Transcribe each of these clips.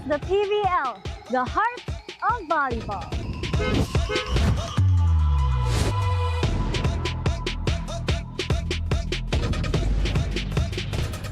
the PVL, the heart of volleyball.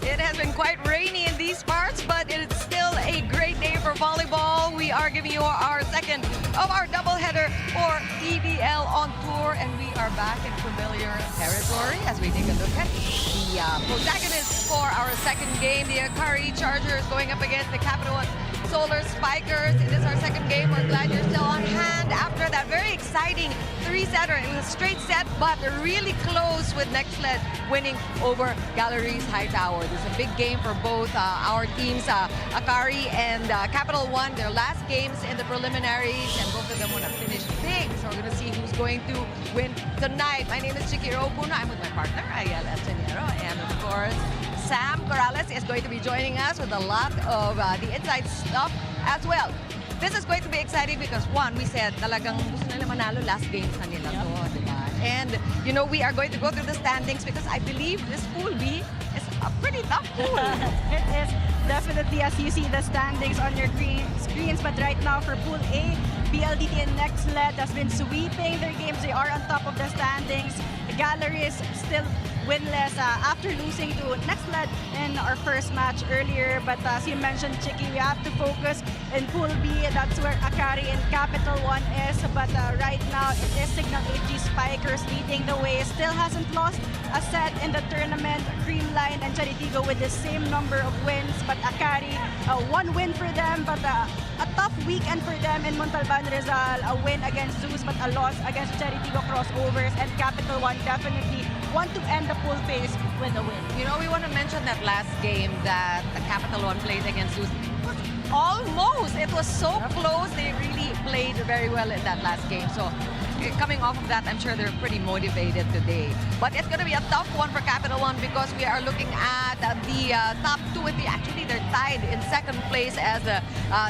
It has been quite rainy in these parts, but it's still a great day for volleyball. We are giving you our second of our doubleheader for PVL on tour, and we are back in familiar territory as we take a look at the protagonists for our second game. The Akari Chargers going up against the Capital1 Solar Spikers. It is our second game. We're glad you're still on hand after that very exciting three-setter. It was a straight set, but really close with next leg winning over Galleries High Tower. This is a big game for both our teams, Akari and Capital1. Their last games in the preliminaries, and both of them want to finish big. So we're going to see who's going to win tonight. My name is Chiki Ropuno. I'm with my partner, Ayel Echeniero, and of course, Sam Corrales is going to be joining us with a lot of the inside stuff as well. This is going to be exciting because one, we said talagang gusto nila manalo last games na nila to, diba? And you know, we are going to go through the standings because I believe this Pool B is a pretty tough pool. It is definitely, as you see the standings on your screens, but right now for Pool A, PLDT and NextLed has been sweeping their games. They are on top of the standings. The Galleries still winless after losing to NextLed in our first match earlier. But as you mentioned, Chiki, we have to focus in Pool B. That's where Akari and Capital1 is. But right now, it is Signal HG Spikers leading the way. Still hasn't lost a set in the tournament. Creamline and Charitigo with the same number of wins. But Akari, one win for them. But a tough weekend for them in Montalban, Rizal. A win against Zeus, but a loss against Charitigo Crossovers. And Capital1 definitely want to end the pool phase with a win. You know, we want to mention that last game that the Capital1 played against Zeus. Almost. It was so close. They really played very well in that last game. So coming off of that, I'm sure they're pretty motivated today. But it's going to be a tough one for Capital1 because we are looking at the top two. Actually, they're tied in second place as the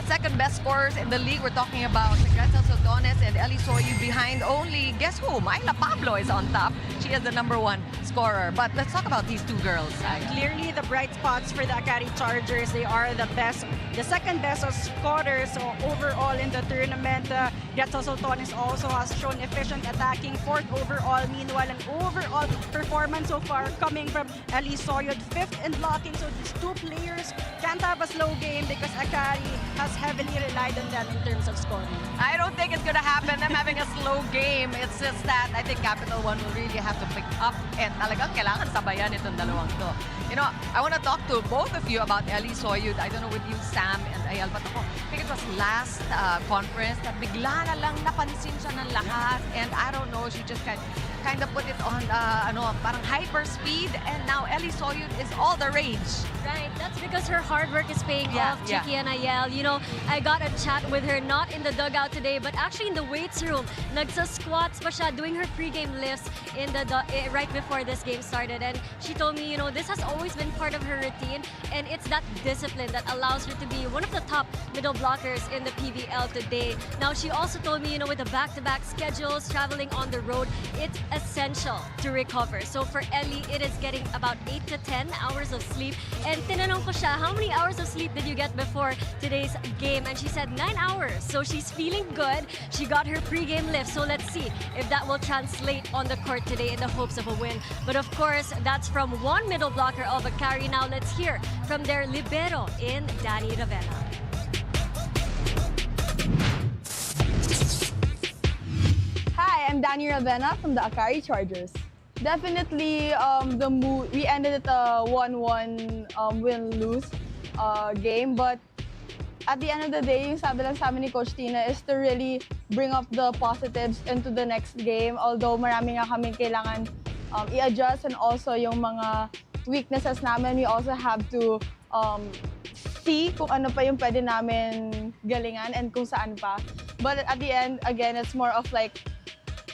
second best scorers in the league. We're talking about Greta Sotones and Ellie Soyu behind only, guess who? Myla Pablo is on top. She is the #1 scorer. But let's talk about these two girls. Clearly, the bright spots for the Akari Chargers, they are the best, the second best scorers overall in the tournament. Greta Sotones also has shown efficient attacking, 4th overall. Meanwhile, an overall performance so far coming from Ellie Soyod, 5th in blocking. So these two players can't have a slow game because Akari has heavily relied on them in terms of scoring. I don't think it's going to happen, them having a slow game. It's just that I think Capital1 will really have to pick up and talagang kailangan sabayan itong dalawang to. You know, I want to talk to both of you about Ellie Soyud. I don't know with you, Sam and Ayal, but ako, I think it was last conference that bigla na lang napansin siya ng lahat. And I don't know, she just kind of put it on parang hyper speed, and now Ellie Soyud is all the rage. Right, that's because her hard work is paying off, Chiki and Ayel. You know, I got a chat with her, not in the dugout today, but actually in the weights room. Nagsa-squats pa siya, doing her pre-game lifts in the right before this game started. And she told me, you know, this has always been part of her routine, and it's that discipline that allows her to be one of the top middle blockers in the PVL today. Now, she also told me, you know, with the back-to-back schedules, traveling on the road, it's essential to recover. So for Ellie, it is getting about 8 to 10 hours of sleep. And tinanong ko siya, how many hours of sleep did you get before today's game? And she said 9 hours. So she's feeling good. She got her pre-game lift. So let's see if that will translate on the court today in the hopes of a win. But of course, that's from one middle blocker of Akari. Now let's hear from their libero in Danny Ravenna. Hi, I'm Danny Ravenna from the Akari Chargers. Definitely, we ended it a 1-1 win-lose game, but at the end of the day, yung sabi lang sa amin ni Coach Tina is to really bring up the positives into the next game. Although marami nga kaming kailangan i-adjust, and also yung mga weaknesses namin, we also have to see kung ano pa yung pwede namin galingan and kung saan pa. But at the end, again, it's more of like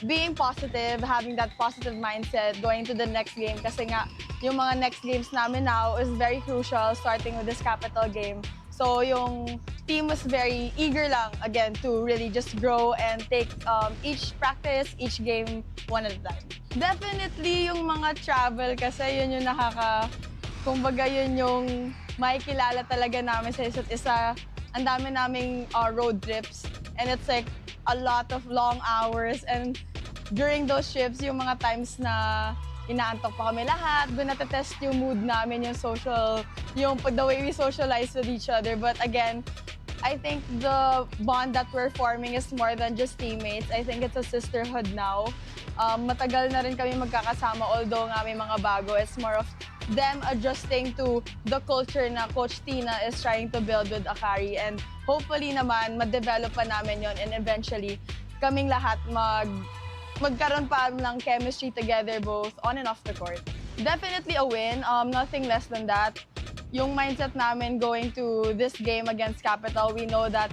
being positive, having that positive mindset going to the next game. Kasi nga, yung mga next games namin now is very crucial, starting with this Capital game. So yung team was very eager lang, again, to really just grow and take each practice, each game, one at a time. Definitely yung mga travel kasi yun yung kumbaga yun yung makikilala talaga namin sa isa't isa. ang dami naming road trips. And it's like a lot of long hours. And during those trips, yung mga times na inaantok pa kami lahat, doon natetest yung mood namin, yung the way we socialize with each other. But again, I think the bond that we're forming is more than just teammates. I think it's a sisterhood now. Matagal na rin kami magkakasama, although nga may mga bago. It's more of them adjusting to the culture na Coach Tina is trying to build with Akari. And hopefully naman, ma-develop pa namin yon, and eventually, kaming lahat magkaroon pa ng chemistry together both on and off the court. Definitely a win, nothing less than that. Yung mindset namin going to this game against Capital, we know that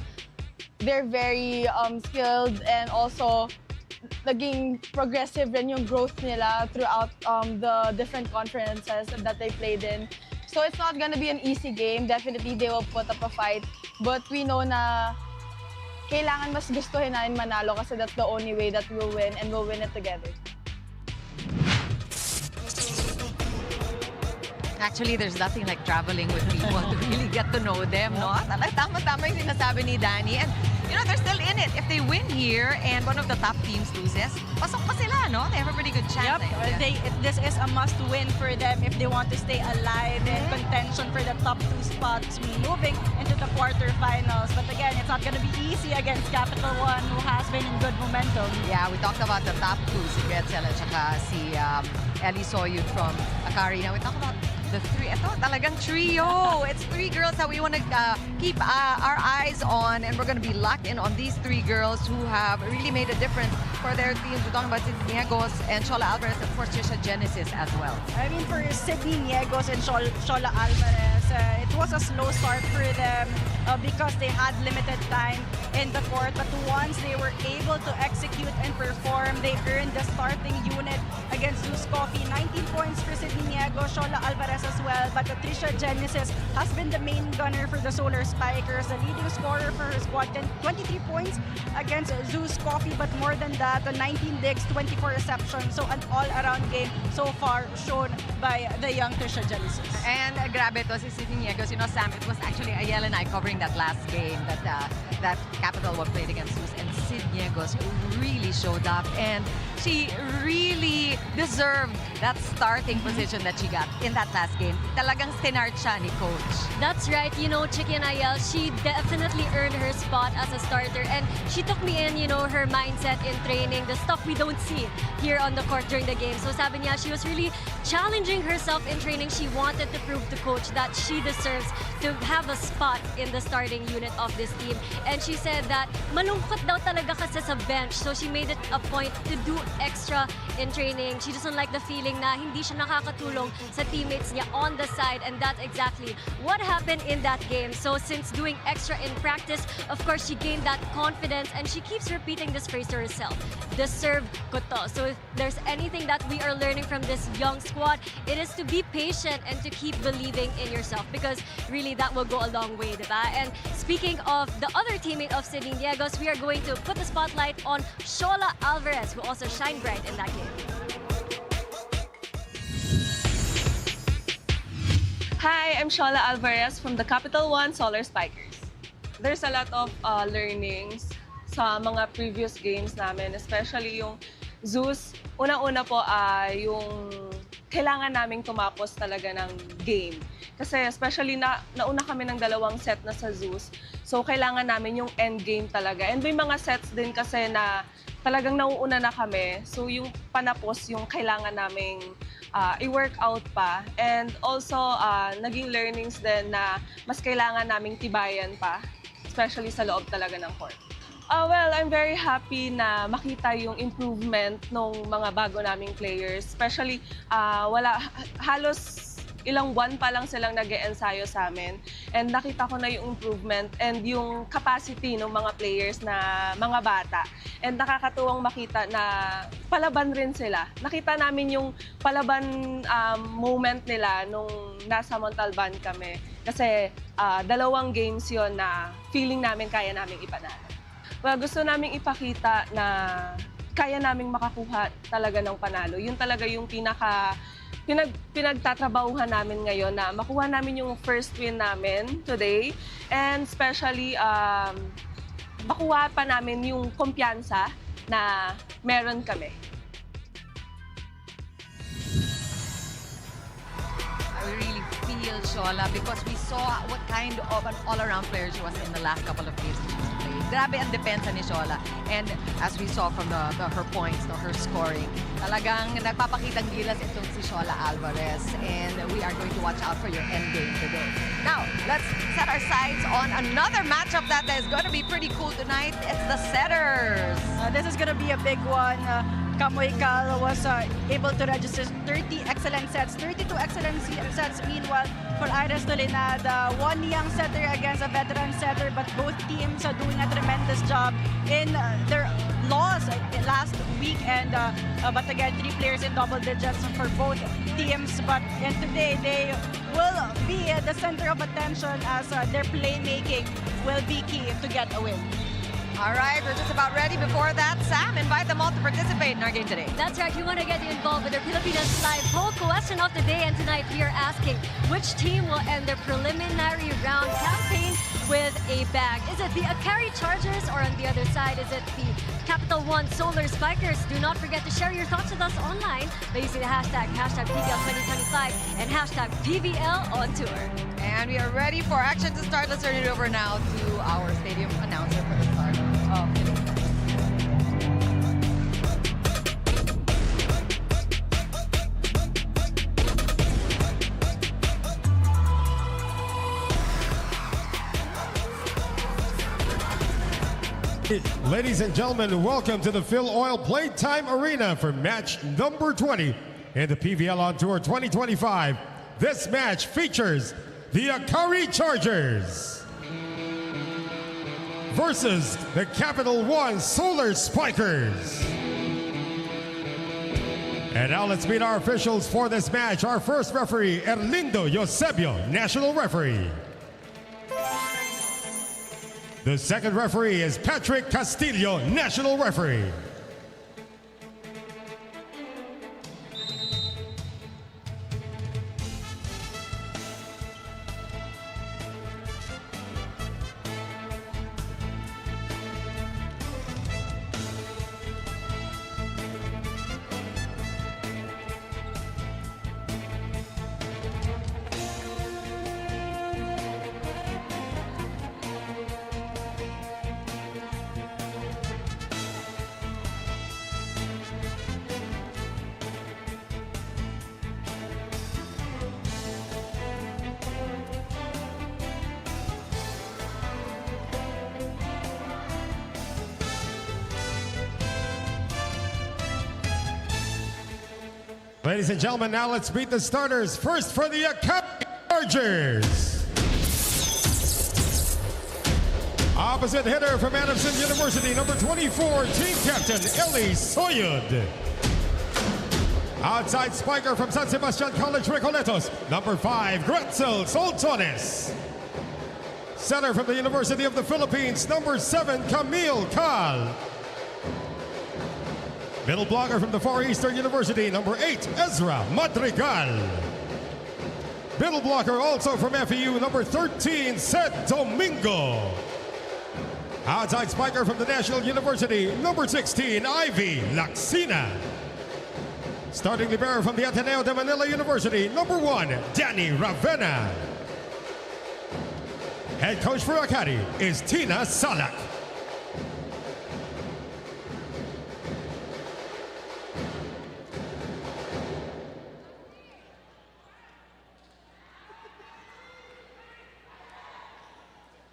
they're very skilled, and also naging progressive rin yung growth nila throughout the different conferences that they played in. So it's not gonna be an easy game. Definitely they will put up a fight. But we know na kailangan mas gustuhin namin manalo kasi that's the only way that we'll win, and we'll win it together. Actually, there's nothing like traveling with people to really get to know them, no? Tama-tama yung sinasabi ni Danny. And, you know, they're still in it. If they win here and one of the top teams loses, pasok pa sila, no? They have a pretty good chance. Yep, this is a must-win for them if they want to stay alive in contention for the top 2 spots moving into the quarterfinals. But again, it's not going to be easy against Capital 1, who has been in good momentum. Yeah, we talked about the top 2, si Gretzel at saka si Ellie Soyud from Akari. Now we talk about the 3. Ito, talagang trio. It's 3 girls that we want to keep our eyes on, and we're going to be locked in on these 3 girls who have really made a difference for their teams. We're talking about Sydney Niegos and Shola Alvarez, and of course, Trisha Genesis as well. I mean, for Sydney Niegos and Shola Alvarez, it was a slow start for them because they had limited time in the court. But once they were able to execute and perform, they earned the starting unit against Zeus Coffee. 19 points for Sydney Niegos, Shola Alvarez as well. But Trisha Genesis has been the main gunner for the Solar Spikers, the leading scorer for her squad. 23 points against Zeus Coffee, but more than that, 19 digs, 24 receptions. So an all-around game so far shown by the young Trisha Genesis. And grabe to si Sydney Niegos. You know, Sam, it was actually Ayala and I covering that last game that Capital One played against Zeus, and Sydney Niegos really showed up, and she really deserved that starting position that she got in that last game. Talagang stinart siya ni Coach. That's right. You know, Chicky and Ayel, she definitely earned her spot as a starter. And she took me in, you know, her mindset in training, the stuff we don't see here on the court during the game. So sabi niya, she was really challenging herself in training. She wanted to prove to Coach that she deserves to have a spot in the starting unit of this team. And she said that malungkot daw talaga kasi sa bench. So she made it a point to do extra in training. She doesn't like the feeling na hindi siya nakakatulong sa teammates niya on the side, and that's exactly what happened in that game. So since doing extra in practice, of course, she gained that confidence, and she keeps repeating this phrase to herself, deserve ko to. So if there's anything that we are learning from this young squad, it is to be patient and to keep believing in yourself, because really that will go a long way, diba? And speaking of the other teammate of Sydney Niegos, we are going to put the spotlight on Shola Alvarez, who also shined bright in that game. Hi, I'm Shola Alvarez from the Capital1 Solar Spikers. There's a lot of learnings sa mga previous games namin, especially yung Zeus. Unang-una po yung kailangan naming tumapos talaga ng game. Kasi especially nauna kami ng 2 set na sa Zeus. So kailangan namin yung end game talaga. And may mga sets din kasi na talagang nauuna na kami. So yung panapos yung kailangan naming i-work out pa. And also, naging learnings din na mas kailangan naming tibayan pa, especially sa loob talaga ng court. Well, I'm very happy na makita yung improvement ng mga bago naming players. Especially, halos ilang buwan pa lang silang nag-e-ensayo sa amin. And nakita ko na yung improvement and yung capacity ng mga players na mga bata. And nakakatuwang makita na palaban rin sila. Nakita namin yung palaban moment nila nung nasa Montalban kami. Kasi 2 games yon na feeling namin kaya namin ipanalo. Well, gusto namin ipakita na kaya naming makakuha talaga ng panalo. Yun talaga yung pinagtatrabahuhan namin ngayon na makuha namin yung first win namin today. And especially, makuha pa namin yung kumpiyansa na meron kami. I really feel Shola because we saw what kind of an all-around player she was in the last couple of games that she's played. Grabe ang depensa ni Shola. And as we saw from her points, her scoring, talagang nagpapakitang gilas itong si Shola Alvarez. And we are going to watch out for your end game today. Now, let's set our sights on another matchup that is going to be pretty cool tonight. It's the setters. This is going to be a big one. Kamoy Cal was able to register 30 excellent sets, 32 excellent sets. Meanwhile, for Iris Tolinada, one young setter against a veteran setter, but both teams are doing a tremendous job in their loss last weekend. But again, 3 players in double digits for both teams. But today, they will be at the center of attention as their playmaking will be key to get a win. All right, we're just about ready. Before that, Sam, invite them all to participate in our game today. That's right. You want to get involved with our Pilipinas Live poll question of the day. And tonight we are asking which team will end their preliminary round campaign with a bag. Is it the Akari Chargers, or on the other side, is it the Capital1 Solar Spikers? Do not forget to share your thoughts with us online by using the hashtag PVL2025 and hashtag PVL on tour. And we are ready for action to start. Let's turn it over now to our stadium announcer for the start of today's match. Ladies and gentlemen, welcome to the Phil Oil Playtime Arena for match number 20 in the PVL on Tour 2025. This match features the Akari Chargers versus the Capital1 Solar Spikers. And now let's meet our officials for this match. Our first referee, Erlindo Eusebio, national referee. The second referee is Patrick Castillo, national referee. Ladies and gentlemen, now let's meet the starters. First for the Akari Chargers. Opposite hitter from Anderson University, number 24, team captain Ellie Soyud. Outside spiker from San Sebastian College, Recoletos, number 5, Gretzel Soltones. Center from the University of the Philippines, number 7, Camille Cal. Middle blocker from the Far Eastern University, number 8, Ezra Madrigal. Middle blocker also from FEU, number 13, Seth Domingo. Outside spiker from the National University, number 16, Ivy Laxina. Starting libero from the Ateneo de Manila University, number 1, Danny Ravena. Head coach for Akari is Tina Salak.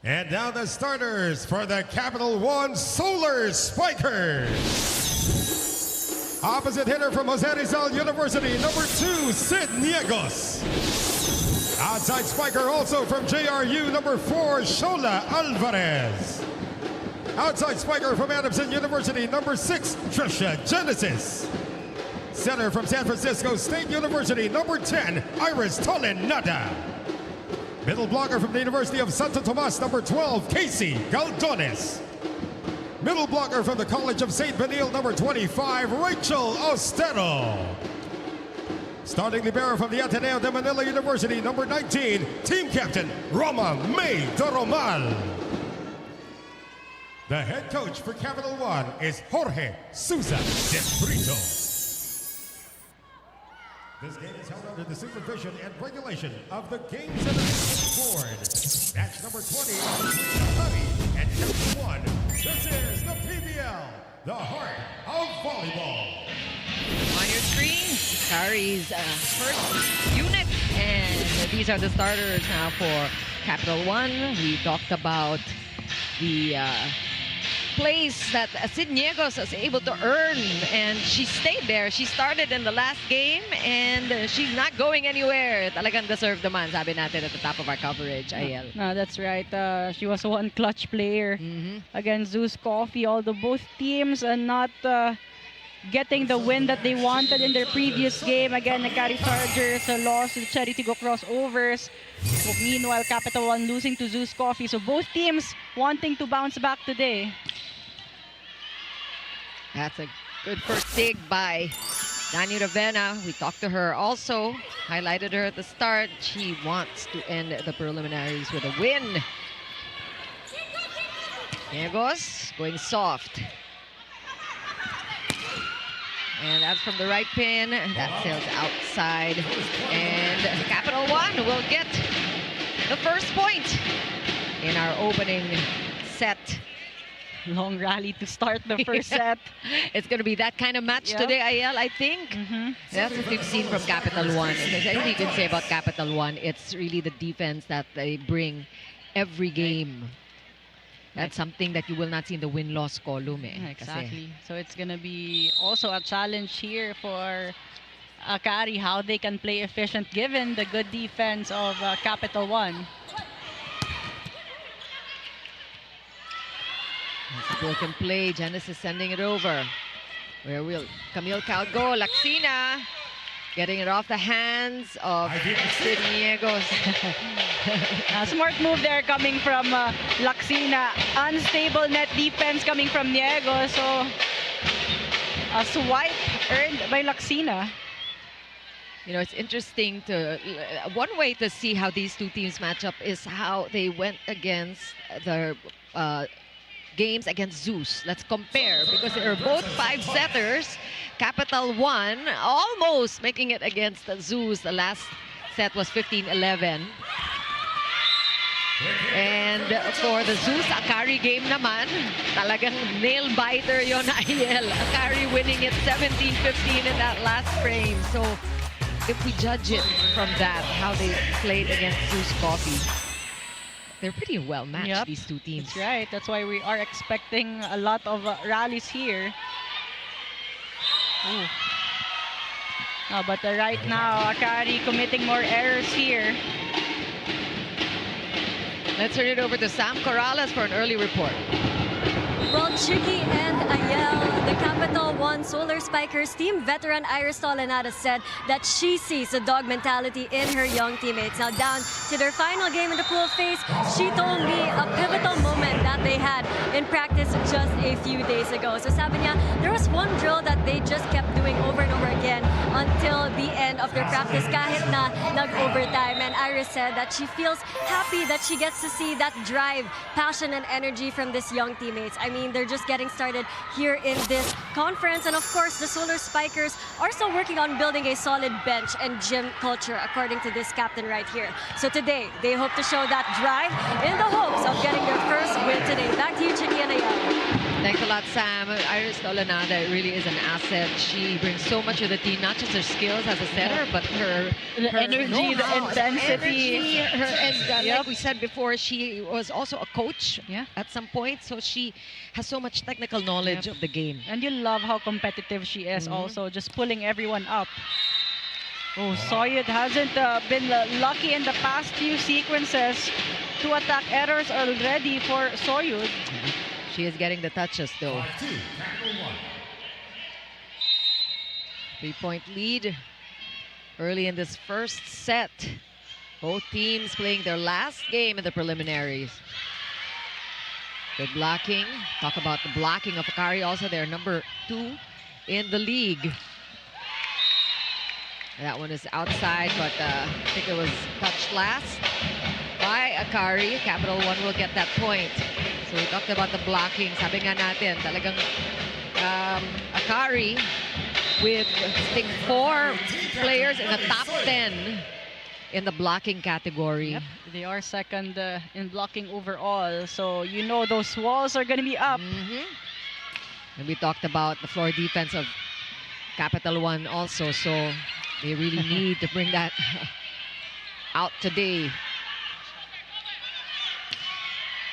And now the starters for the Capital1 Solar Spikers. Opposite hitter from Jose Rizal University, number 2, Sid Niegos. Outside spiker also from JRU, number 4, Shola Alvarez. Outside spiker from Adamson University, number 6, Trisha Genesis. Center from San Francisco State University, number 10, Iris Tolenada. Middle blocker from the University of Santo Tomas, number 12, Casey Galdones. Middle blocker from the College of St. Benil, number 25, Rachel Ostero. Starting libero from the Ateneo de Manila University, number 19, team captain, Roma May Doromal. The head coach for Capital One is Jorge Souza de Brito. This game is held under the supervision and regulation of the Games and Events Board. Match number 20 between Akari and Capital One. This is the PVL, the heart of volleyball. On your screen, Akari's first unit, and these are the starters now for Capital One. We talked about the place that Sid Niegos was able to earn, and she stayed there. She started in the last game, and she's not going anywhere. Talagang deserved naman, sabi natin at the top of our coverage, Ayel. No, that's right. She was one clutch player against Zeus Coffee, although both teams are not getting the win that they wanted in their previous game. Again, Akari Chargers lost to Charity Go crossovers. Meanwhile, Capital One losing to Zeus Coffee. So both teams wanting to bounce back today. That's a good first dig by Dani Ravena. We talked to her also, highlighted her at the start. She wants to end the preliminaries with a win. Niegos going soft. And that's from the right pin. That sails outside. And Capital One will get the first point in our opening set. Long rally to start the first set. It's going to be that kind of match today, Ayel, I think. That's what we've seen from Capital One. If there's anything you can say about Capital One, it's really the defense that they bring every game. That's something that you will not see in the win-loss column. Exactly. So it's going to be also a challenge here for Akari, how they can play efficient given the good defense of Capital One. It's a broken play. Genesis sending it over. Where will Camille Calgo, Laxina, getting it off the hands of Sid Niegos. A smart move there coming from Laxina. Unstable net defense coming from Niegos. So a swipe earned by Laxina. You know, it's interesting to, one way to see how these two teams match up is how they went against their games against Zeus. Let's compare, because they are both 5-setters. Capital One almost making it against Zeus. The last set was 15-11. And for the Zeus Akari game naman, talagang nail biter yon, Ayel. Akari winning it 17-15 in that last frame. So if we judge it from that, how they played against Zeus Coffee, they're pretty well matched, these two teams. That's right. That's why we are expecting a lot of rallies here. But right now, Akari committing more errors here. Let's turn it over to Sam Corrales for an early report. Well, Chicky and Ayel, the Capital One Solar Spikers team veteran Iris Tolenada said that she sees the dog mentality in her young teammates. Now down to their final game in the pool phase, she told me a pivotal moment that they had in practice just a few days ago. So sabi niya, there was one drill that they just kept doing over and over again until the end of their practice kahit na nag-overtime. And Iris said that she feels happy that she gets to see that drive, passion, and energy from this young teammates. I mean, they're just getting started here in this conference. And of course, the Solar Spikers are still working on building a solid bench and gym culture, according to this captain right here. So today, they hope to show that drive in the hopes of getting their first win today. Back to you, Chicky and Ayala. Thanks a lot, Sam. Iris Tolenada really is an asset. She brings so much to the team, not just her skills as a setter, but her energy, the intensity. And like we said before, she was also a coach at some point, so she has so much technical knowledge of the game. And you love how competitive she is also, just pulling everyone up. Oh, Soyud hasn't been lucky in the past few sequences. 2 attack errors already for Soyud. She is getting the touches though. 3-point lead early in this first set. Both teams playing their last game in the preliminaries. Good blocking. Talk about the blocking of Akari also. They're number 2 in the league. That one is outside, but I think it was touched last by Akari. Capital One will get that point. So we talked about the blocking. Sabi nga natin, talagang Akari with I think 4 players in the top 10 in the blocking category. Yep, they are second in blocking overall. So you know those walls are going to be up. And we talked about the floor defense of Capital One also. So they really need to bring that out today.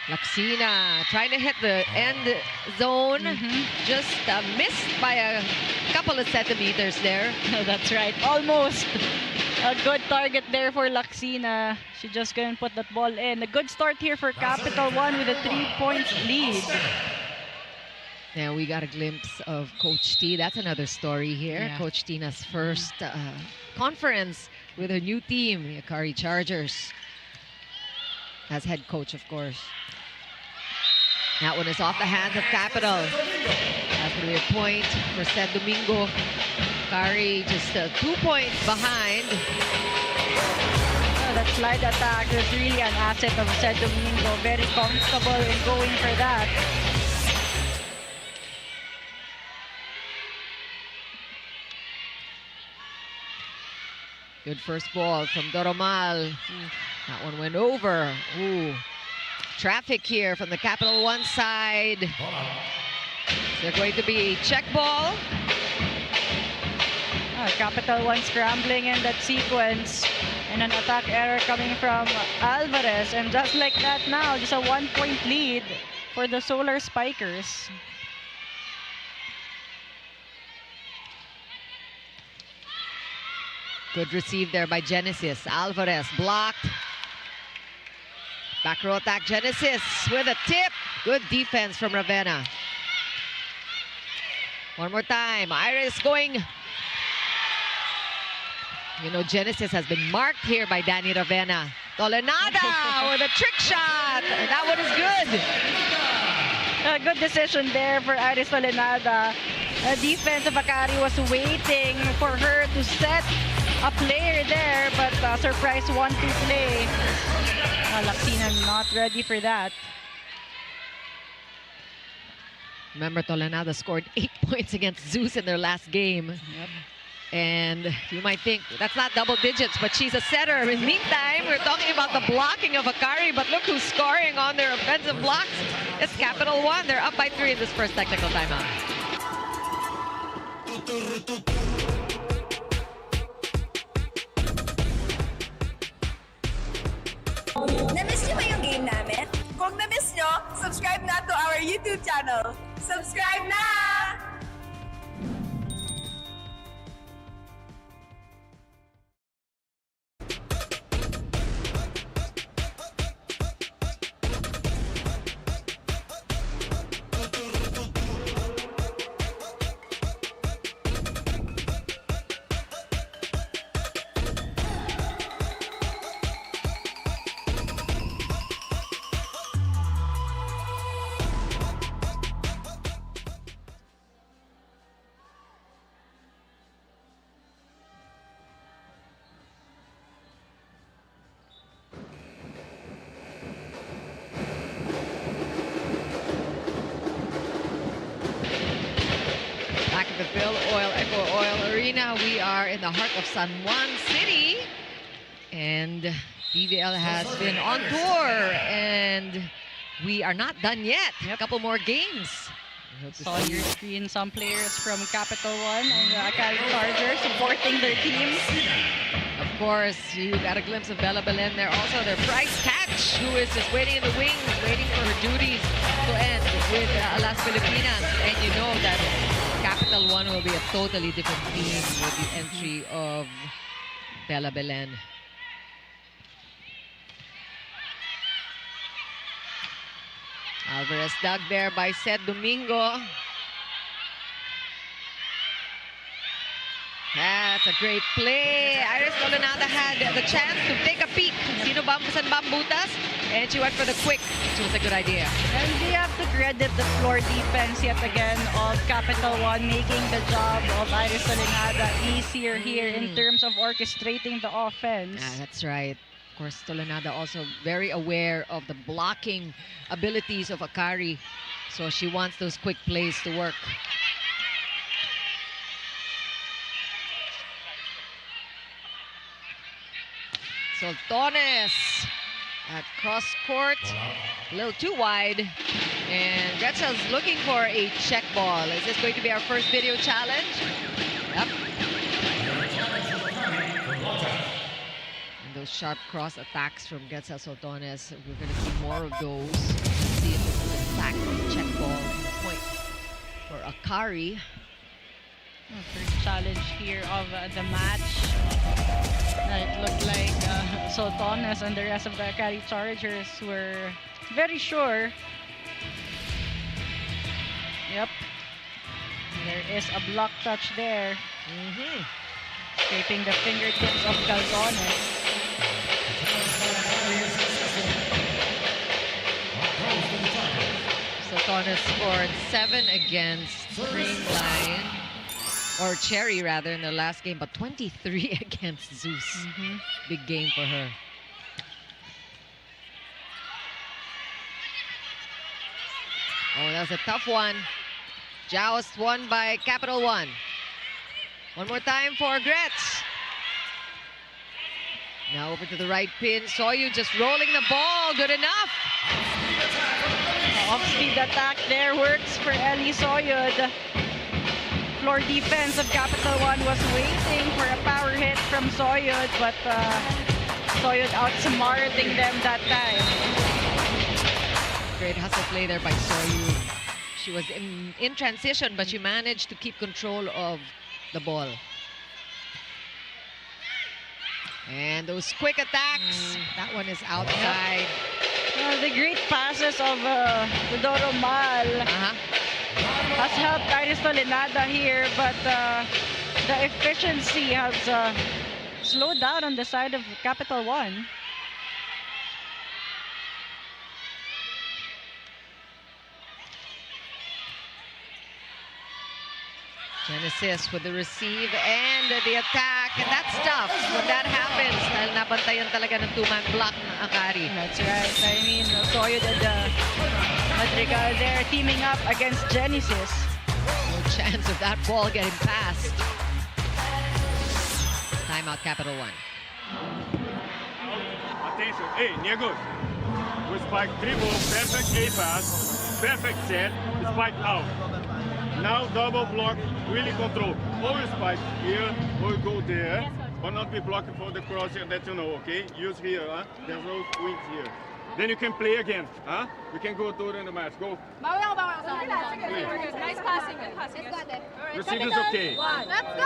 Laksina trying to hit the end zone. Just missed by a couple of centimeters there. That's right. Almost a good target there for Laksina. She just couldn't put that ball in. A good start here for Capital One with a 3-point lead. Now we got a glimpse of Coach T. That's another story here. Yeah. Coach Tina's first conference with her new team, the Akari Chargers, as head coach, of course. That one is off the hands of Capital. That's going to be a point for Sed Domingo. Akari just 2 points behind. Oh, that slide attack is really an asset of Sed Domingo. Very comfortable in going for that. Good first ball from Doromal. That one went over. Ooh. Traffic here from the Capital One side. Is there going to be a check ball? Capital One scrambling in that sequence. And an attack error coming from Alvarez. And just like that now, just a 1-point lead for the Solar Spikers. Good receive there by Genesis. Alvarez blocked. Back row attack, Genesis with a tip. Good defense from Ravenna. One more time. Iris going. You know, Genesis has been marked here by Danny Ravenna. Tolenada with a trick shot. And that one is good. A good decision there for Iris Tolenada. The defense of Akari was waiting for her to set a player there, but surprise 1-2 play. Laksina not ready for that. Remember, Tolenada scored 8 points against Zeus in their last game. Yep. And you might think that's not double digits, but she's a setter. In the meantime, we're talking about the blocking of Akari, but look who's scoring on their offensive blocks. It's Capital One. They're up by 3 in this first technical timeout. Na-miss niyo ba yung game namin? Kung na-miss niyo, subscribe na to our YouTube channel. Subscribe na! The Bill Oil Eco Oil Arena. We are in the heart of San Juan City, and PVL has been on tour, and we are not done yet. A couple more games. Saw on your screen some players from Capital One and the Akari Chargers supporting their teams. Of course, you got a glimpse of Bella Belen there. Also, their prize catch, who is just waiting in the wings, waiting for her duties to end with Las Filipinas. And you know that Capital One will be a totally different team with the entry of Bella Belen. Alvarez dug there by Sed Domingo. That's a great play. Iris Tolenada had the chance to take a peek. Sino ba, saan ba ang butas? And she went for the quick, which was a good idea. And we have to credit the floor defense yet again of Capital One, making the job of Iris Tolenada easier here in terms of orchestrating the offense. Yeah, that's right. Of course, Tolenada also very aware of the blocking abilities of Akari. So she wants those quick plays to work. Soltones at cross court, a little too wide. And Gretzel's looking for a check ball. Is this going to be our first video challenge? Yep. And those sharp cross attacks from Gretzel Soltones, we're going to see more of those. See if this is in fact a check ball point for Akari. First challenge here of the match. It looked like Soltones and the rest of the Akari Chargers were very sure. Yep. There is a block touch there. Scraping the fingertips of Calzones. Soltones scored 7 against Greenline. Or Cherry rather in the last game, but 23 against Zeus. Big game for her. Oh, that was a tough one. Joust won by Capital One. One more time for Gretz. Now over to the right pin. Soyu just rolling the ball. Good enough. Off-speed attack there works for Ellie Soyud. Floor defense of Capital One was waiting for a power hit from Soyud, but Soyud outsmarting them that time. Great hustle play there by Soyu. She was in transition, but she managed to keep control of the ball. And those quick attacks, that one is outside. The great passes of Doro Mal has helped Iris Tolenada here, but the efficiency has slowed down on the side of Capital One. Genesis with the receive and the attack, and that's tough when that happens dahil nabantayan talaga ng two-man block ng Akari. That's right. I mean, Soyud and Madrigal there teaming up against Genesis. No chance of that ball getting past. Timeout Capital One. Attention, hey, Niegos. We spike dribble, perfect A pass, perfect set, spike out. Now double block, really control. Always spike here, or go there, but not be blocking for the cross here, that you know, okay? Use here, there's no wings here. Then you can play again, We can go during the match, go. Nice passing, good passing. Receive is okay. Let's go!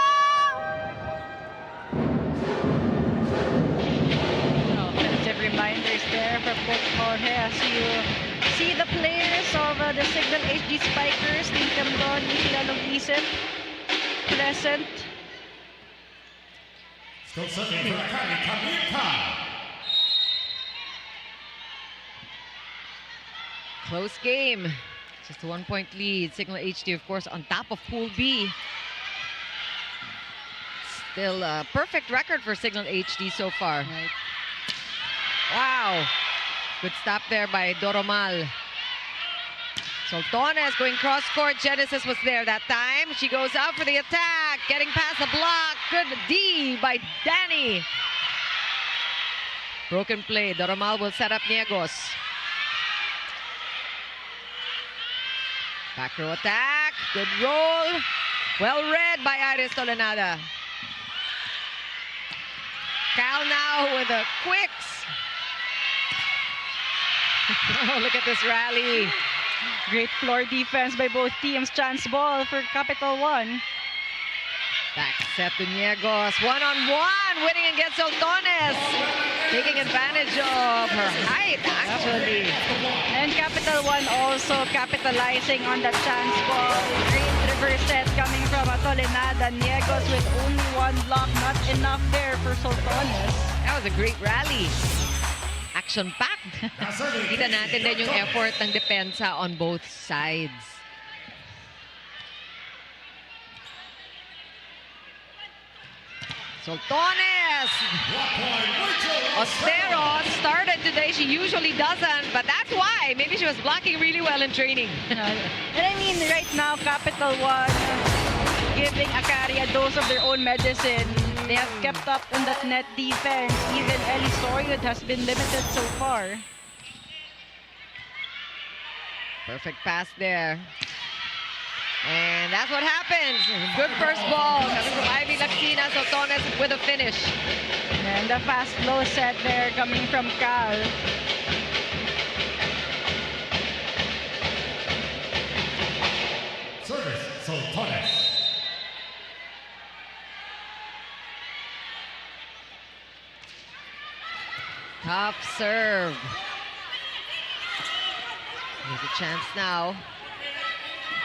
Offensive reminders there for Coach Jorge as you see the players of the Signal HD Spikers, Team Camdon, Isla Logisip, present. Still searching for Akari. Close game. Just a 1-point lead. Signal HD, of course, on top of Pool B. Still a perfect record for Signal HD so far. Right. Wow. Good stop there by Doromal. Soltones going cross court. Genesis was there that time. She goes out for the attack. Getting past the block. Good D by Danny. Broken play. Doromal will set up Niegos. Back row attack. Good roll. Well read by Iris Tolenada. Cal now with the quicks. Oh, look at this rally. Great floor defense by both teams. Chance ball for Capital One. Back set to Niegos. One-on-one, winning against Soltones. Taking advantage of her height, actually. And Capital One also capitalizing on the chance ball. Great reverse set coming from Tolenada. Niegos with only one block. Not enough there for Soltones. That was a great rally. Action-packed. Kita natin din yung effort ng depensa on both sides. Soltones! Ostero started today. She usually doesn't, but that's why. Maybe she was blocking really well in training. And I mean, right now, Capital One giving Akari a dose of their own medicine. They have kept up in that net defense. Even Ellie Soyud has been limited so far. Perfect pass there. And that's what happens. Good first ball coming from Ivy Laxina. Soltones with a finish. And the fast low set there coming from Cal. Service, Soltones. Tough serve. There's a chance now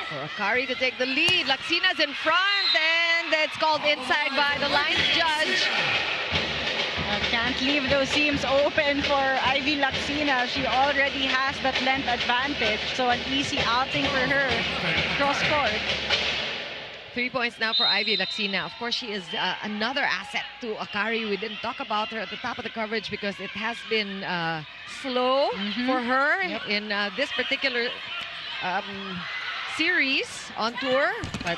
for Akari to take the lead. Laxina's in front, and it's called inside by the lines judge. Can't leave those seams open for Ivy Laxina. She already has that length advantage, so an easy outing for her cross court. 3 points now for Ivy Laxina. Of course, she is another asset to Akari. We didn't talk about her at the top of the coverage because it has been slow for her in this particular series on tour. But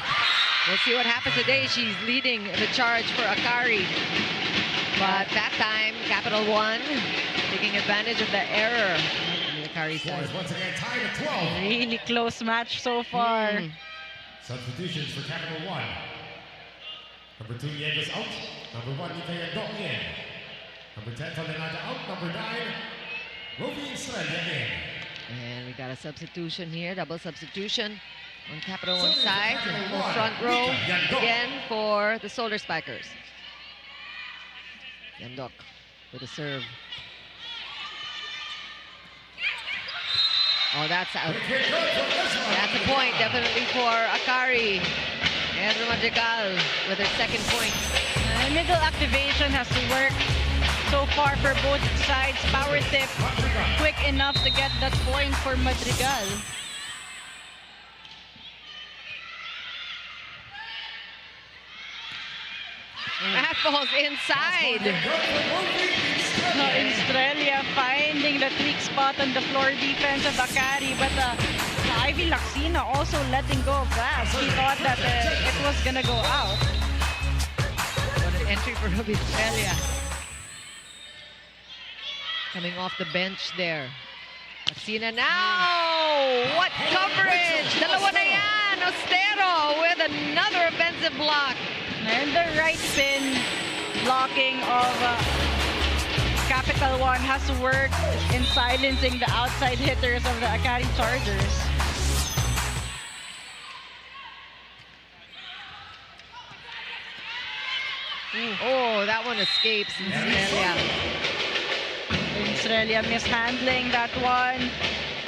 we'll see what happens today. She's leading the charge for Akari. But that time, Capital One taking advantage of the error on the Akari side. Once again tied at 12. Really close match so far. Substitutions for Capital One. Number 2, Yegas out. Number 1, Nikaya Dong in. Number 10, Tolenada out. Number 9, Ruby Estrella in. And we got a substitution here, double substitution on Capital One side. Full front row again for the Solar Spikers. Yandok with a serve. Oh, that's out. That's a point definitely for Akari. And Madrigal with her second point. Middle activation has to work so far for both sides. Power tip quick enough to get that point for Madrigal. That falls inside. Australia finding the weak spot on the floor defense of Akari, but Ivy Laxina also letting go of that. He thought that it was gonna go out. What an entry for Ruby Estrella. Coming off the bench there. Laxina now! What coverage! Dalawa na yan! Ostero with another offensive block. And the right spin blocking of Capital One has worked in silencing the outside hitters of the Akari Chargers. Oh, that one escapes Estrella. Estrella mishandling that one.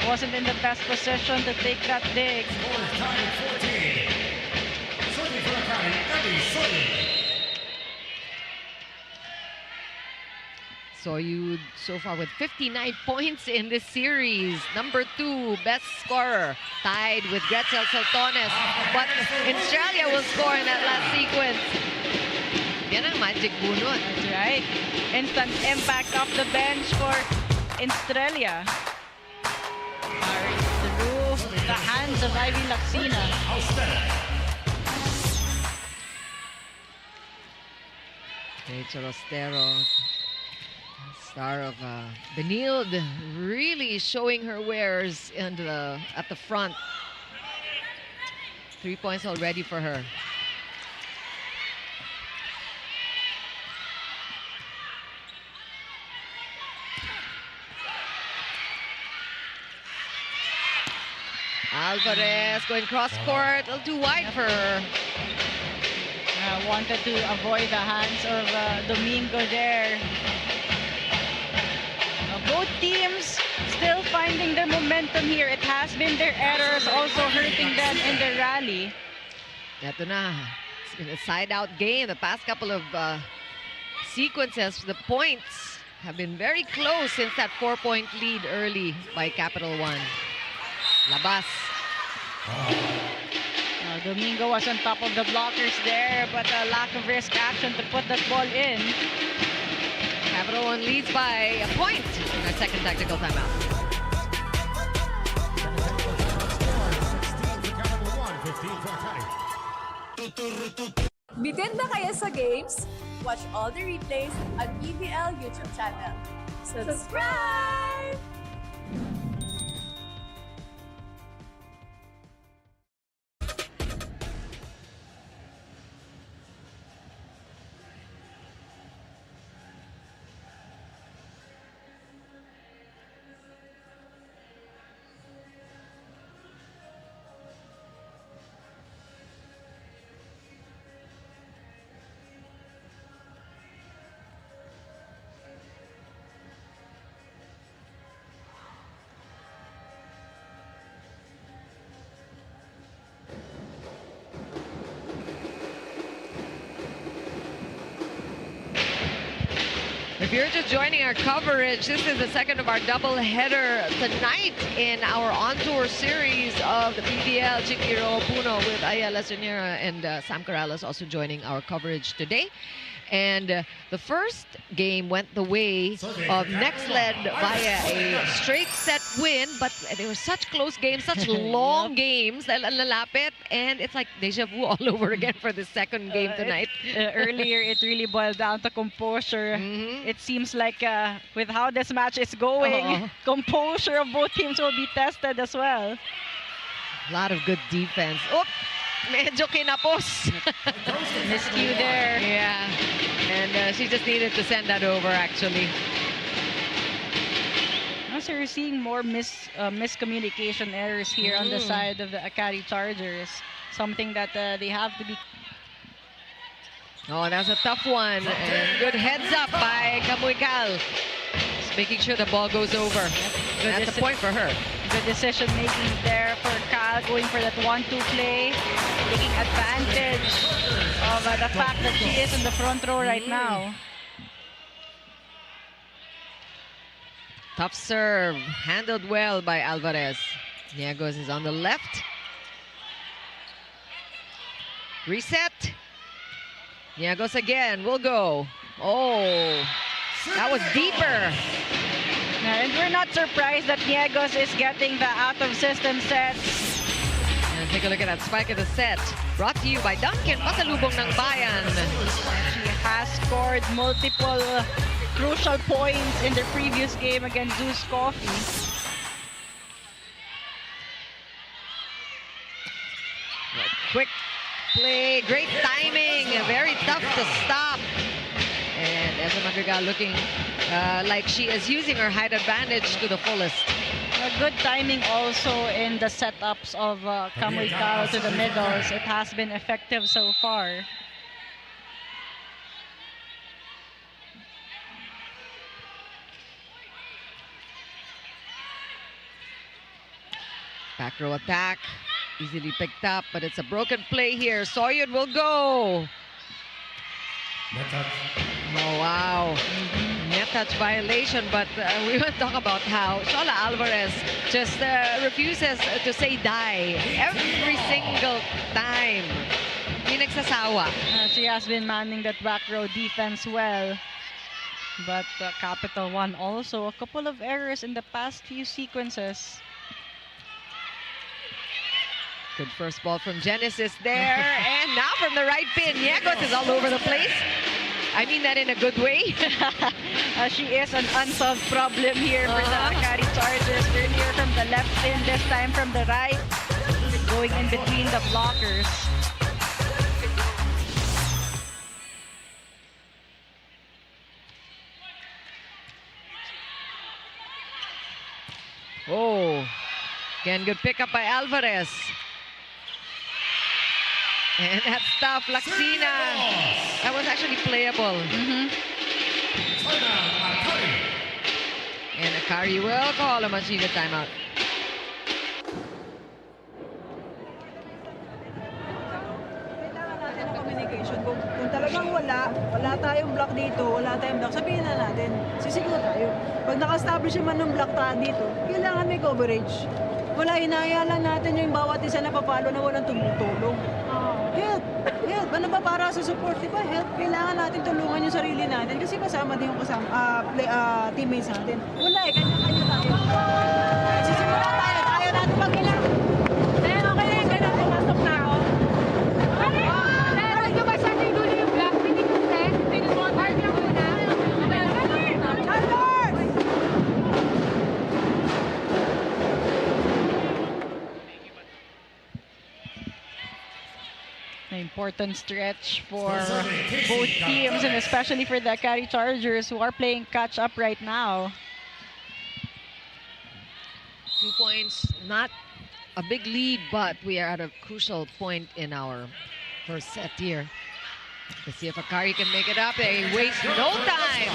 Wasn't in the best position to take that dig. Soyud so far with 59 points in this series. Number 2 best scorer, tied with Gretzel Soltones. But Australia will score in that last sequence. Yan ang magic bunot. That's right. Instant impact off the bench for Australia. Through the hands of Ivy Laxina. Rachel Ostero, star of Benilde, really showing her wares at the front. 3 points already for her. Alvarez going cross court, a little too wide for her. Wanted to avoid the hands of Domingo there. Both teams still finding their momentum here. It has been their errors also hurting them in the rally. Ito na. It's been a side-out game the past couple of sequences. The points have been very close since that 4-point lead early by Capital One. Labas. Domingo was on top of the blockers there, but a lack of risk action to put that ball in. Capital One leads by a point in our second tactical timeout. 16 for Capital One, 15 for Akari. Bitin ba kayo sa games? Watch all the replays on PVL YouTube channel. Subscribe! If you're just joining our coverage, this is the second of our double-header tonight in our on-tour series of the PVL. Chiquiro Puno with Ayala Sonera and Sam Corrales also joining our coverage today. And the first game went the way of Next led via a straight set win, but they were such close games, such long games, lalapit, and it's like deja vu all over again for the second game tonight. Earlier, it really boiled down to composure. It seems like with how this match is going, composure of both teams will be tested as well. A lot of good defense. Oh, medyo kinapos. Miscue there. Yeah. And she just needed to send that over, actually. So you're seeing more miscommunication errors here on the side of the Akari Chargers. Something that they have to be... Oh, that's a tough one. And good heads up by Kamuikal. Just making sure the ball goes over. That's a point for her. Good decision making there for Cal, going for that 1-2 play, taking advantage of the fact that she is in the front row right now. Tough serve, handled well by Alvarez. Niegos is on the left. Reset. Niegos again, will go. Oh, that was deeper. And we're not surprised that Niegos is getting the out-of-system sets. And take a look at that spike of the set. Brought to you by Duncan, pasalubong ng bayan. She has scored multiple crucial points in the previous game against Zeus Coffee. Quick play, great timing, very tough to stop. And Eza Madrigal looking like she is using her height advantage to the fullest. Good timing also in the setups of Kamuikal to the middles. It has been effective so far. Back row attack, easily picked up, but it's a broken play here. Soyun will go. Oh, wow. Net touch violation, but we will talk about how Shola Alvarez just refuses to say die every single time. Hindi nagsasawa. She has been manning that back row defense well. But Capital One also a couple of errors in the past few sequences. Good first ball from Genesis there. And now from the right pin, Niegos is all over the place. I mean that in a good way. She is an unsolved problem here for the Akari Chargers. Earlier from the left pin, this time from the right. Going in between the blockers. Oh, again, good pickup by Alvarez. And that's tough, Laxina. That was actually playable. And Akari will call a machine timeout. Communication. Kung talagang wala, wala tayong block dito, wala tayong block, sabihin na natin, sisigaw tayo. Pag naka-establish naman ng block tayo dito, kailangan may coverage. Wala, hinahayaan natin yung bawat isa na papalo na walang tumutulong. Help! Help! Ano ba para sa support? Diba? Help! Kailangan natin tulungan yung sarili natin kasi kasama din yung teammates natin. Wala eh, kanya-kanya tayo. Sisimula tayo, tayo natin mag-ilang. Pero okay na yung ganun, pumasok na ako. Pero ito ba siya nagdulo yung black? Pinag-test? Pinag-water niya muna? An important stretch for both teams and especially for the Akari Chargers who are playing catch up right now. 2 points, not a big lead, but we are at a crucial point in our first set here. Let's see if Akari can make it up. They waste no time.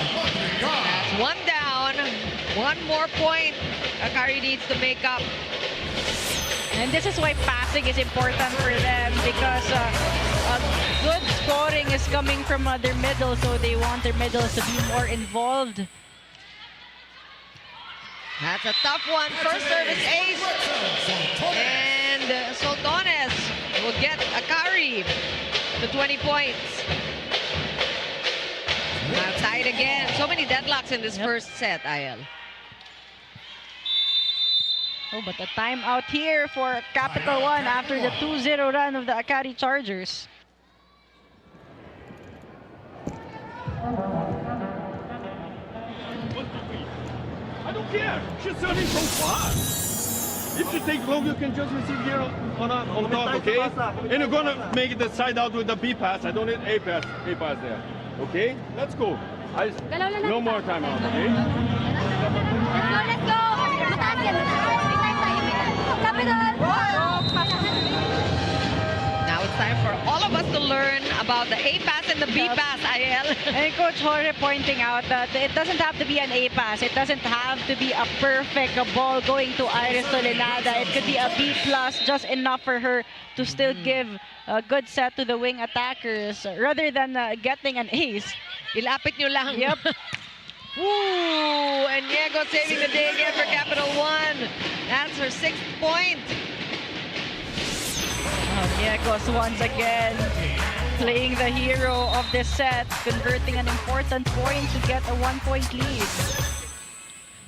That's one down. One more point Akari needs to make up. And this is why passing is important for them because good scoring is coming from their middle, so they want their middles to be more involved. That's a tough one. First service ace. And Soltones will get Akari to 20 points. Now tied again. So many deadlocks in this first set, IL. Oh, but a timeout here for Capital One after the 2-0 run of the Akari Chargers. I don't care. She's serving so fast. If she takes long, you can just receive here on top, okay? And you're gonna make it the side out with the B pass. I don't need A pass there. Okay? Let's go. No more timeout, okay? Let's go! Mataas yan, mataas. May time tayo, may time. Capital! Now it's time for all of us to learn about the A pass and the B pass, IL. And Coach Jorge pointing out that it doesn't have to be an A pass. It doesn't have to be a perfect ball going to Iris Tolenada. It could be a B plus, just enough for her to still give a good set to the wing attackers rather than getting an ace. Ilapit nyo lang. Yep. Woo! And Diego saving the day again for Capital One. That's her 6th point. Niegos once again playing the hero of this set, converting an important point to get a 1-point lead.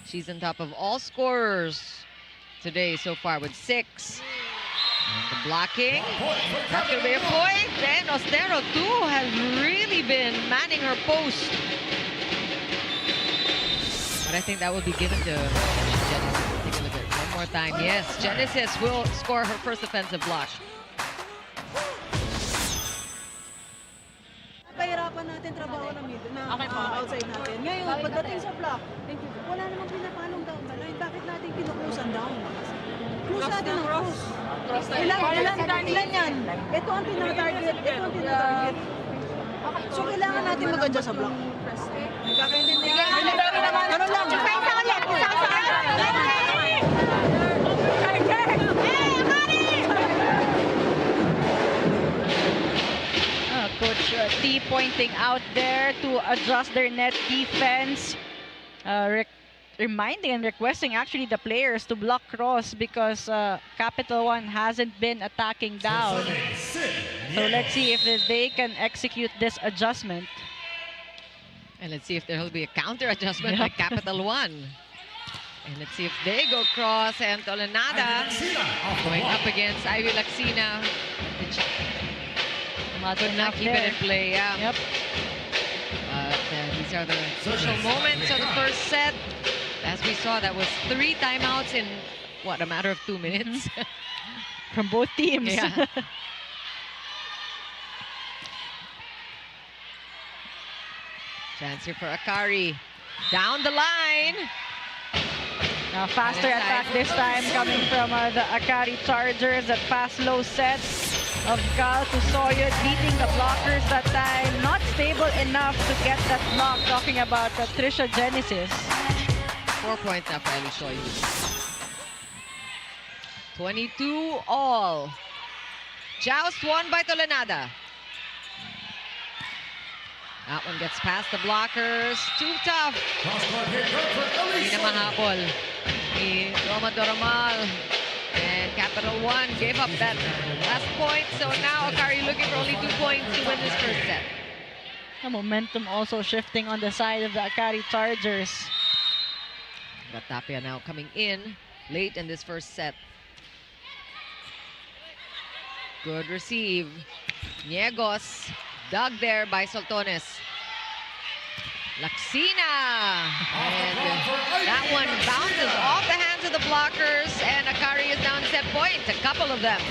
She's on top of all scorers today so far with 6. And the blocking, that could be a point. And Ostero too has really been manning her post. But I think that will be given to Genesis. Take a look at it one more time. Yes, Genesis will score her first offensive block. Pahirapan natin trabaho na mid na outside natin. Ngayon, pagdating sa block, wala namang pinapalong down the line. Bakit natin kinuklusan down? Close natin ang cross. Ilan yan? Ito ang tina-target. Ito ang tina-target. So, kailangan natin mag-adjust sa block. Nagkakaintindi. Ano lang? Coach T pointing out there to adjust their net defense, reminding and requesting actually the players to block cross because Capital One hasn't been attacking down. So let's see if they can execute this adjustment. And let's see if there will be a counter adjustment by Capital One. And let's see if they go cross and Tolenada going up against Ivy Laxina. Could not keep it in play, yeah. Yep. These are the crucial moments of the first set. As we saw, that was 3 timeouts in, what, a matter of 2 minutes? From both teams. Yeah. Chance here for Akari. Down the line. Now faster attack this time coming from the Akari Chargers. That fast low set of Gal to Soyot beating the blockers that time. Not stable enough to get that block. Talking about Trisha Genesis. 4 points now for Eli Soyot. 22 all. Joust won by Tolenada. That one gets past the blockers. Too tough. Cross-court hit good for Hindi na Ellie. mahabol ni Roma Doromal. And Capital One gave up that last point. So now Akari looking for only 2 points to win this first set. The momentum also shifting on the side of the Akari Chargers. But Tapia now coming in late in this first set. Good receive. Niegos dug there by Soltones. Laxina! And that one bounces off the hands of the blockers, and Akari is down set point, a couple of them.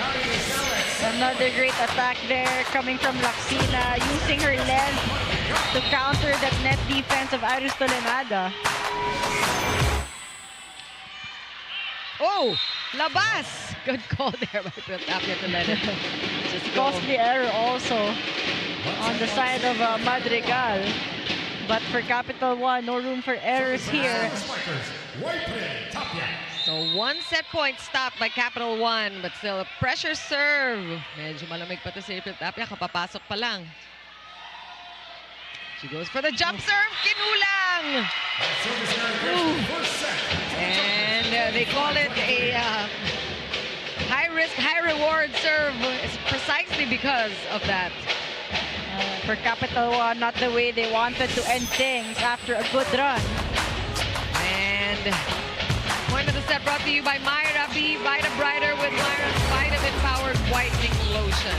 Another great attack there coming from Laxina, using her length to counter that net defense of Iris Tolenada. Oh, labas! Good call there by Tapia to let it just go. Costly error also on the side of Madrigal. But for Capital One, no room for errors here. So 1 set point stopped by Capital One, but still a pressure serve. Medyo malamig pa to si Tapia, kapapasok pa lang. She goes for the jump serve, kinulang! And they call it a high-risk, high-reward serve. It's precisely because of that. For Capital One, not the way they wanted to end things after a good run. And point of the set brought to you by Myra B. Vita Brighter with Myra's vitamin-powered whitening lotion.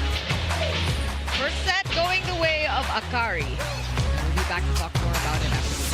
First set going the way of Akari. We'll be back to talk more about it after this.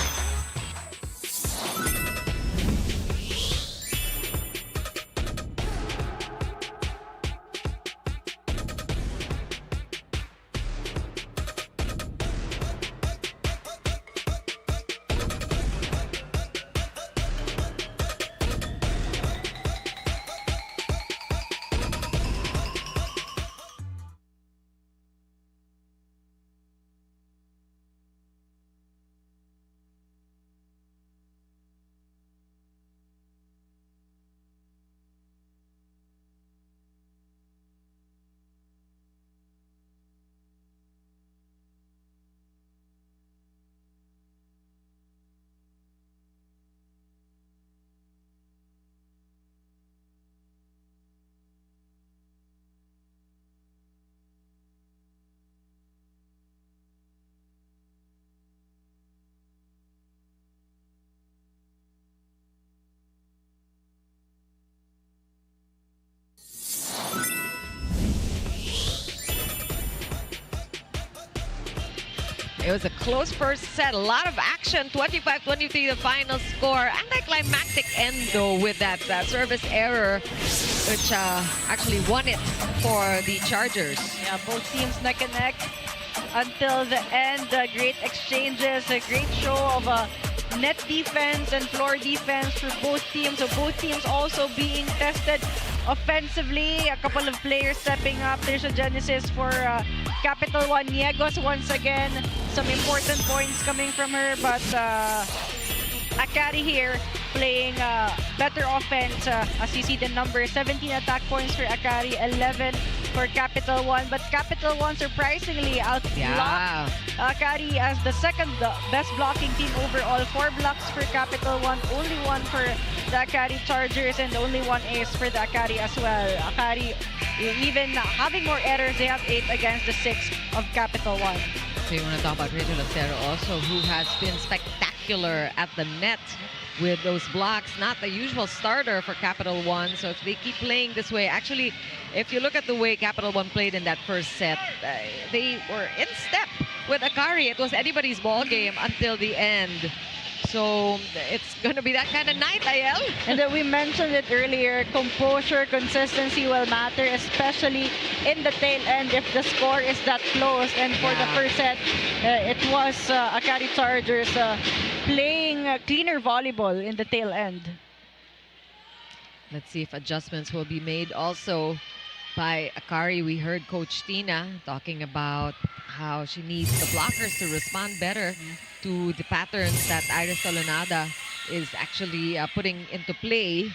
It was a close first set, a lot of action, 25-23 the final score. Anticlimactic end though with that service error, which actually won it for the Chargers. Yeah, both teams neck and neck until the end. Great exchanges, a great show of net defense and floor defense for both teams. So both teams also being tested offensively. A couple of players stepping up. There's a genesis for Capital One. Niegos once again. Some important points coming from her, but Akari here playing better offense. As you see the numbers, 17 attack points for Akari, 11 for Capital One. But Capital One surprisingly outblocked Akari as the second best blocking team overall. 4 blocks for Capital One, only 1 for the Akari Chargers, and only 1 ace for the Akari as well. Akari even having more errors, they have 8 against the 6 of Capital One. So you want to talk about Rachel Acero also, who has been spectacular at the net with those blocks. Not the usual starter for Capital One. So if they keep playing this way, actually, if you look at the way Capital One played in that first set, they were in step with Akari. It was anybody's ball game until the end. So it's going to be that kind of night, Ayel. And then we mentioned it earlier, composure, consistency will matter, especially in the tail end if the score is that close. And for the first set, it was Akari Chargers playing cleaner volleyball in the tail end. Let's see if adjustments will be made also by Akari. We heard Coach Tina talking about how she needs the blockers to respond better to the patterns that Iris Tolenada is actually putting into play.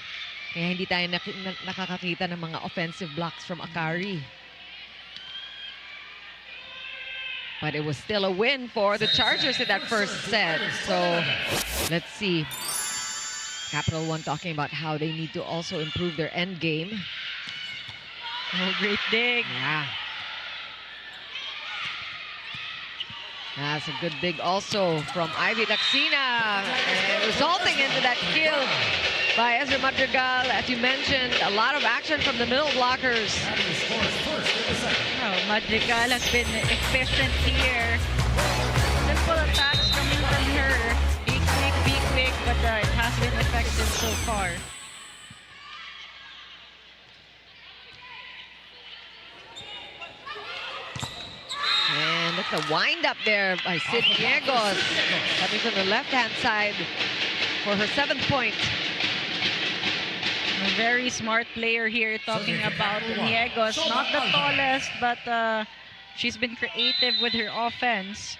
Kaya hindi tayo nakakakita ng mga offensive blocks from Akari. But it was still a win for the Chargers in that first set. So let's see. Capital One talking about how they need to also improve their end game. Oh, great dig. Yeah. That's a good dig also from Ivy Laxina, resulting into that kill by Ezra Madrigal. As you mentioned, a lot of action from the middle blockers. Oh, Madrigal has been efficient here. Simple attacks coming from her. Be quick, but it has been effective so far. And that's a wind up there by Sid Diegos, coming from the left-hand side for her 7th point. A very smart player here talking about Diegos. Not the tallest, but she's been creative with her offense.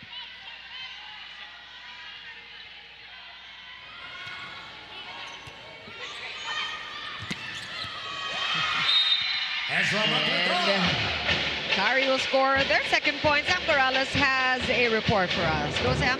And Akari will score their 2nd point. Sam Corrales has a report for us. Go, Sam.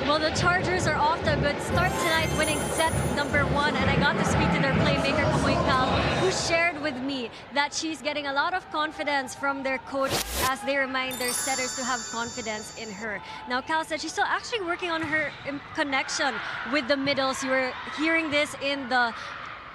Well, the Chargers are off to a good start tonight, winning set number 1. And I got to speak to their playmaker, Kamoy Cal, who shared with me that she's getting a lot of confidence from their coach as they remind their setters to have confidence in her. Now, Cal said she's still actually working on her connection with the middles. You were hearing this in the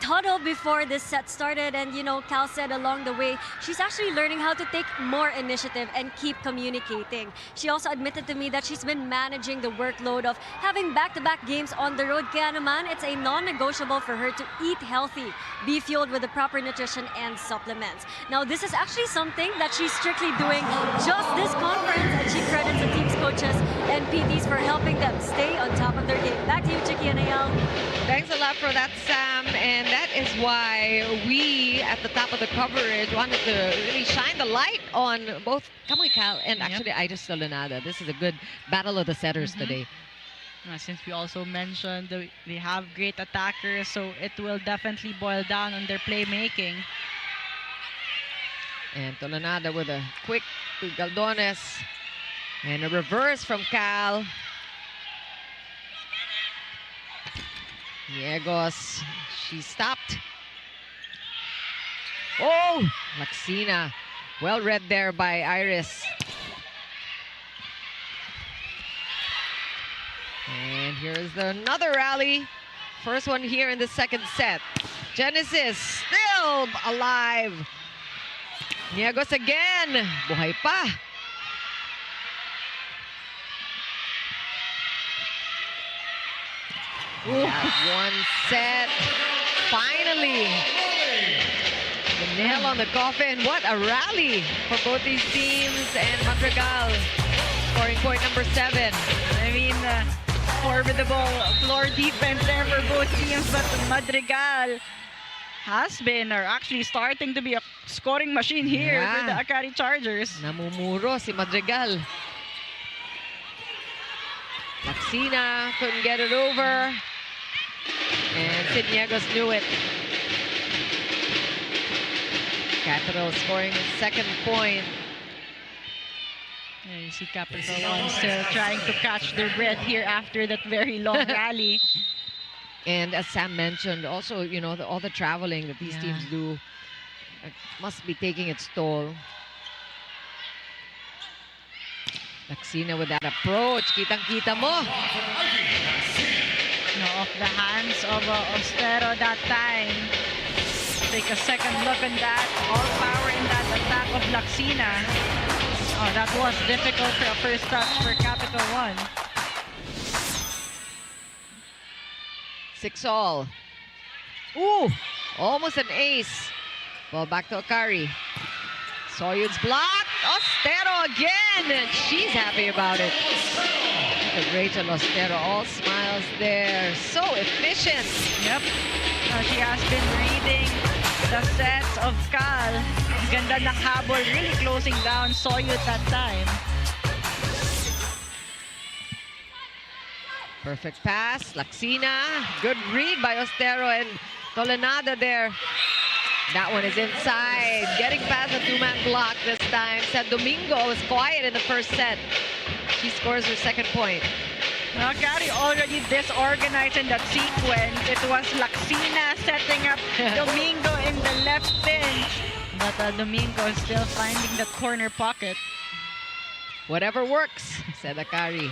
huddle before this set started, and you know, Cal said along the way she's actually learning how to take more initiative and keep communicating. She also admitted to me that she's been managing the workload of having back-to-back games on the road. Kaya naman, it's a non-negotiable for her to eat healthy, be fueled with the proper nutrition and supplements. Now, this is actually something that she's strictly doing just this conference, and she credits the team's coaches and PTs for helping them stay on top of their game. Back to you, Chicky and Ayel. Thanks a lot for that, Sam. And that is why we, at the top of the coverage, wanted to really shine the light on both Kamoy Cal and actually Iris Solanada. This is a good battle of the setters today. Since we also mentioned they have great attackers, so it will definitely boil down on their playmaking. And Tolanada with a quick to Galdones. And a reverse from Cal. Diegos, she stopped. Oh, Laxina. Well read there by Iris. And here's another rally. First one here in the 2nd set. Genesis still alive. Diegos again. Buhay pa. That one set. Finally. The nail on the coffin. What a rally for both these teams. And Madrigal scoring point number 7. I mean, formidable floor defense there for both teams, but Madrigal has been, or actually starting to be, a scoring machine here for the Akari Chargers. Namumuro si Madrigal. Laxina couldn't get it over. And Sid Diegos knew it. Capital scoring 2nd point. Yeah, you see Capital One still trying to catch their breath here after that very long rally. And as Sam mentioned, also, you know, all the traveling that these teams do must be taking its toll. Laxina with that approach. Kitang-kita mo. No, off the hands of Ostero that time. Take a second look on that. All power in that attack of Laxina. Oh, that was difficult for a first touch for Capital One. 6-all. Ooh, almost an ace. Well, back to Akari. Soyud's blocked. Ostero again, and she's happy about it. Look at Rachel Ostero, all smiles there. So efficient. Yep. She has been reading the sets of Cal. Ganda ng habol, really closing down Soyud that time. Perfect pass, Laxina. Good read by Ostero and Tolenada there. That one is inside. Getting past the 2-man block this time. San Domingo was quiet in the first set. she scores her second point. Akari already disorganized in that sequence. It was Laksina setting up Domingo in the left pinch. But Domingo is still finding the corner pocket. Whatever works, said Akari.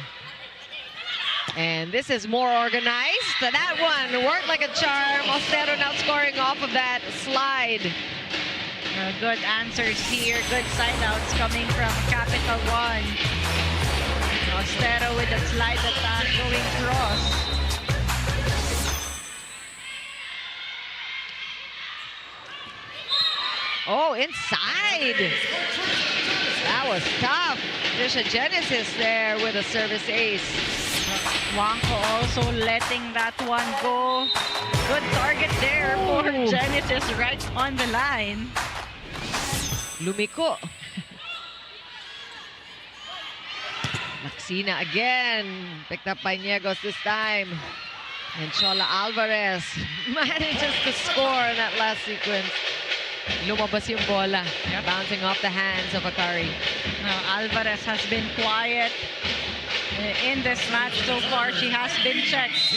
And this is more organized. That one worked like a charm. Ostero now scoring off of that slide. Good answers here. Good side outs coming from Capital One. Ostero with the slide attack going cross. Oh, inside. That was tough. There's a Genesis there with a service ace. Wangko also letting that one go. Good target there for Genesis right on the line. Lumiko. Laksina again. Picked up by Niegos this time. And Chola Alvarez manages to score in that last sequence. Lumabas yung bola. Bouncing off the hands of Akari. Alvarez has been quiet in this match so far. She has been checked.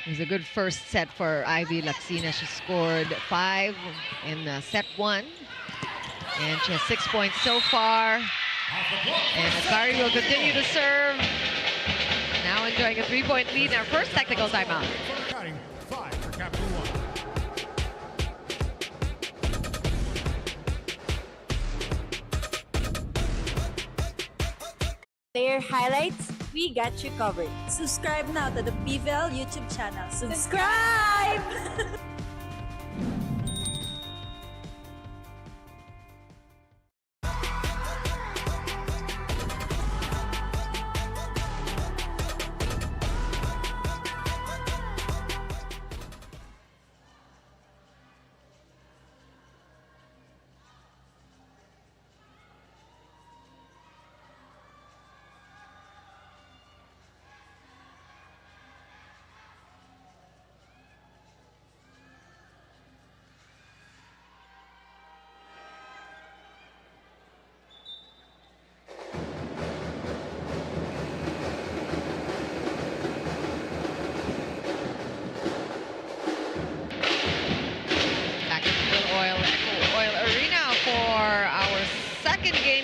It was a good first set for Ivy Laksina. She scored 5 in set 1. And she has 6 points so far. And Akari will continue to serve. Now enjoying a 3-point lead in our first technical timeout. 5 for Capital One. Player highlights, we got you covered. Subscribe now to the PVL YouTube channel. Subscribe!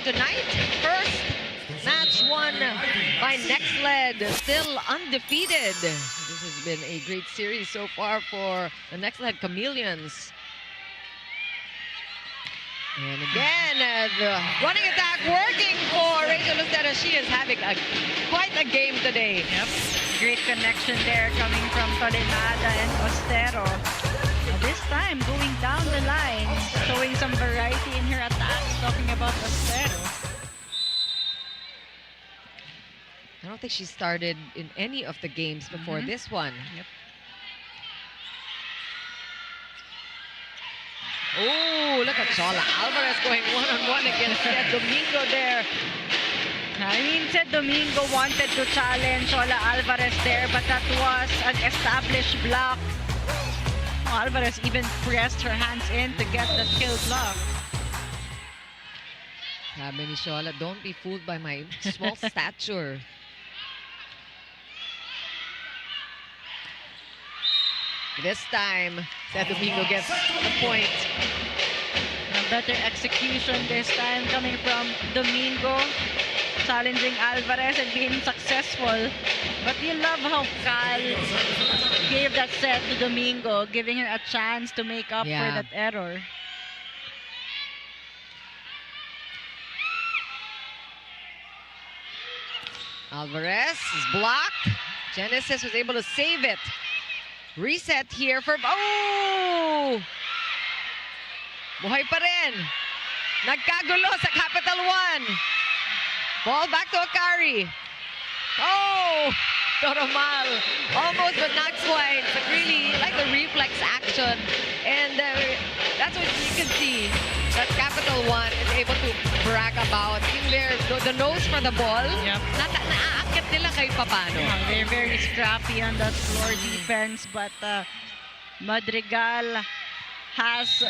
Tonight, first match won by Nextled, still undefeated. This has been a great series so far for the Nextled Chameleons. And again, the running attack working for Rachel Lucero. She is having quite a game today. Yep, great connection there coming from Tolenada and Ostero. This time going down the line, showing some variety in her attacks, talking about Ostero. I don't think she started in any of the games before this one. Yep. Oh, look at Chola Alvarez going one-on-one against Seth Domingo there. I mean, Seth Domingo wanted to challenge Chola Alvarez there, but that was an established block. Alvarez even pressed her hands in to get the kill block. Sabi ni Chola, don't be fooled by my small stature. This time, Seth Domingo gets the point. A better execution this time coming from Domingo, challenging Alvarez and being successful. But you love how Cal gave that set to Domingo, giving her a chance to make up for that error. Alvarez is blocked. Genesis was able to save it. Reset here for... Oh! Buhay pa rin. Nagkagulo sa Capital One. Ball back to Akari. Oh! Toromal. Almost but not quite. But really like the reflex action. And that's what you can see. That Capital One is able to brag about the nose for the ball. Yep. Naaakit nila kahit papano. They're very scrappy on that floor defense, but Madrigal has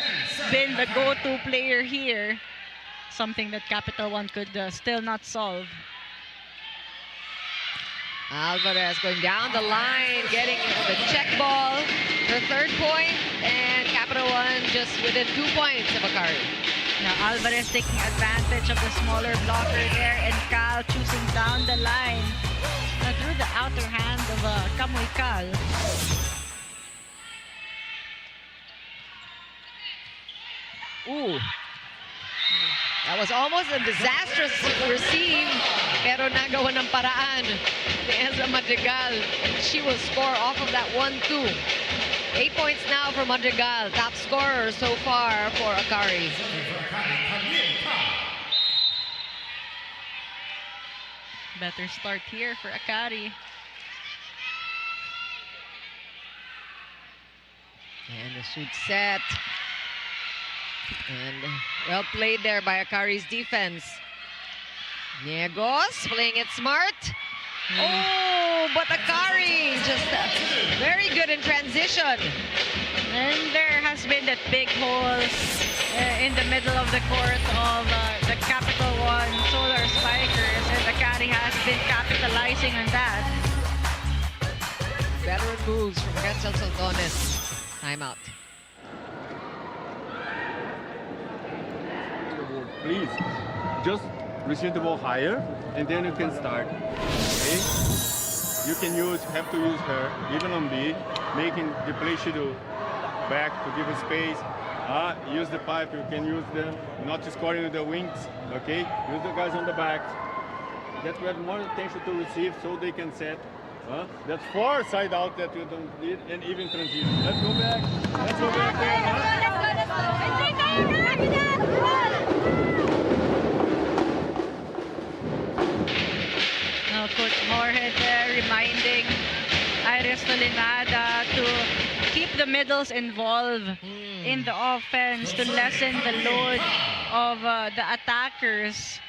been the go-to player here. Something that Capital One could still not solve. Alvarez going down the line, getting the check ball, her third point, and Capital One just within 2 points of Akari. Now Alvarez taking advantage of the smaller blocker there, and Cal choosing down the line through the outer hand of Kamoy Cal. Ooh. That was almost a disastrous receive, pero nagawa ng paraan ni Ezra Madrigal. She will score off of that 1-2. 8 points now for Madrigal, top scorer so far for Akari. Better start here for Akari. And the shoot set. And well played there by Akari's defense. Niegos playing it smart. Oh, but Akari just very good in transition. And there has been that big hole in the middle of the court of the Capital One Solar Spikers, and Akari has been capitalizing on that. Veteran moves from Quetzal Soltones. Timeout. Please, just receive the ball higher, and then you can start. Okay? You can have to use her, even on B, making the play schedule back to give a space. Use the pipe, you can use them, not scoring with the wings, okay? Use the guys on the back. That we have more attention to receive so they can set. That's 4 side out that you don't need, and even transition. Let's go back. Let's go back there. Now Coach Moorhead there reminding Iris Tolinada to keep the middles involved in the offense to lessen the load of the attackers.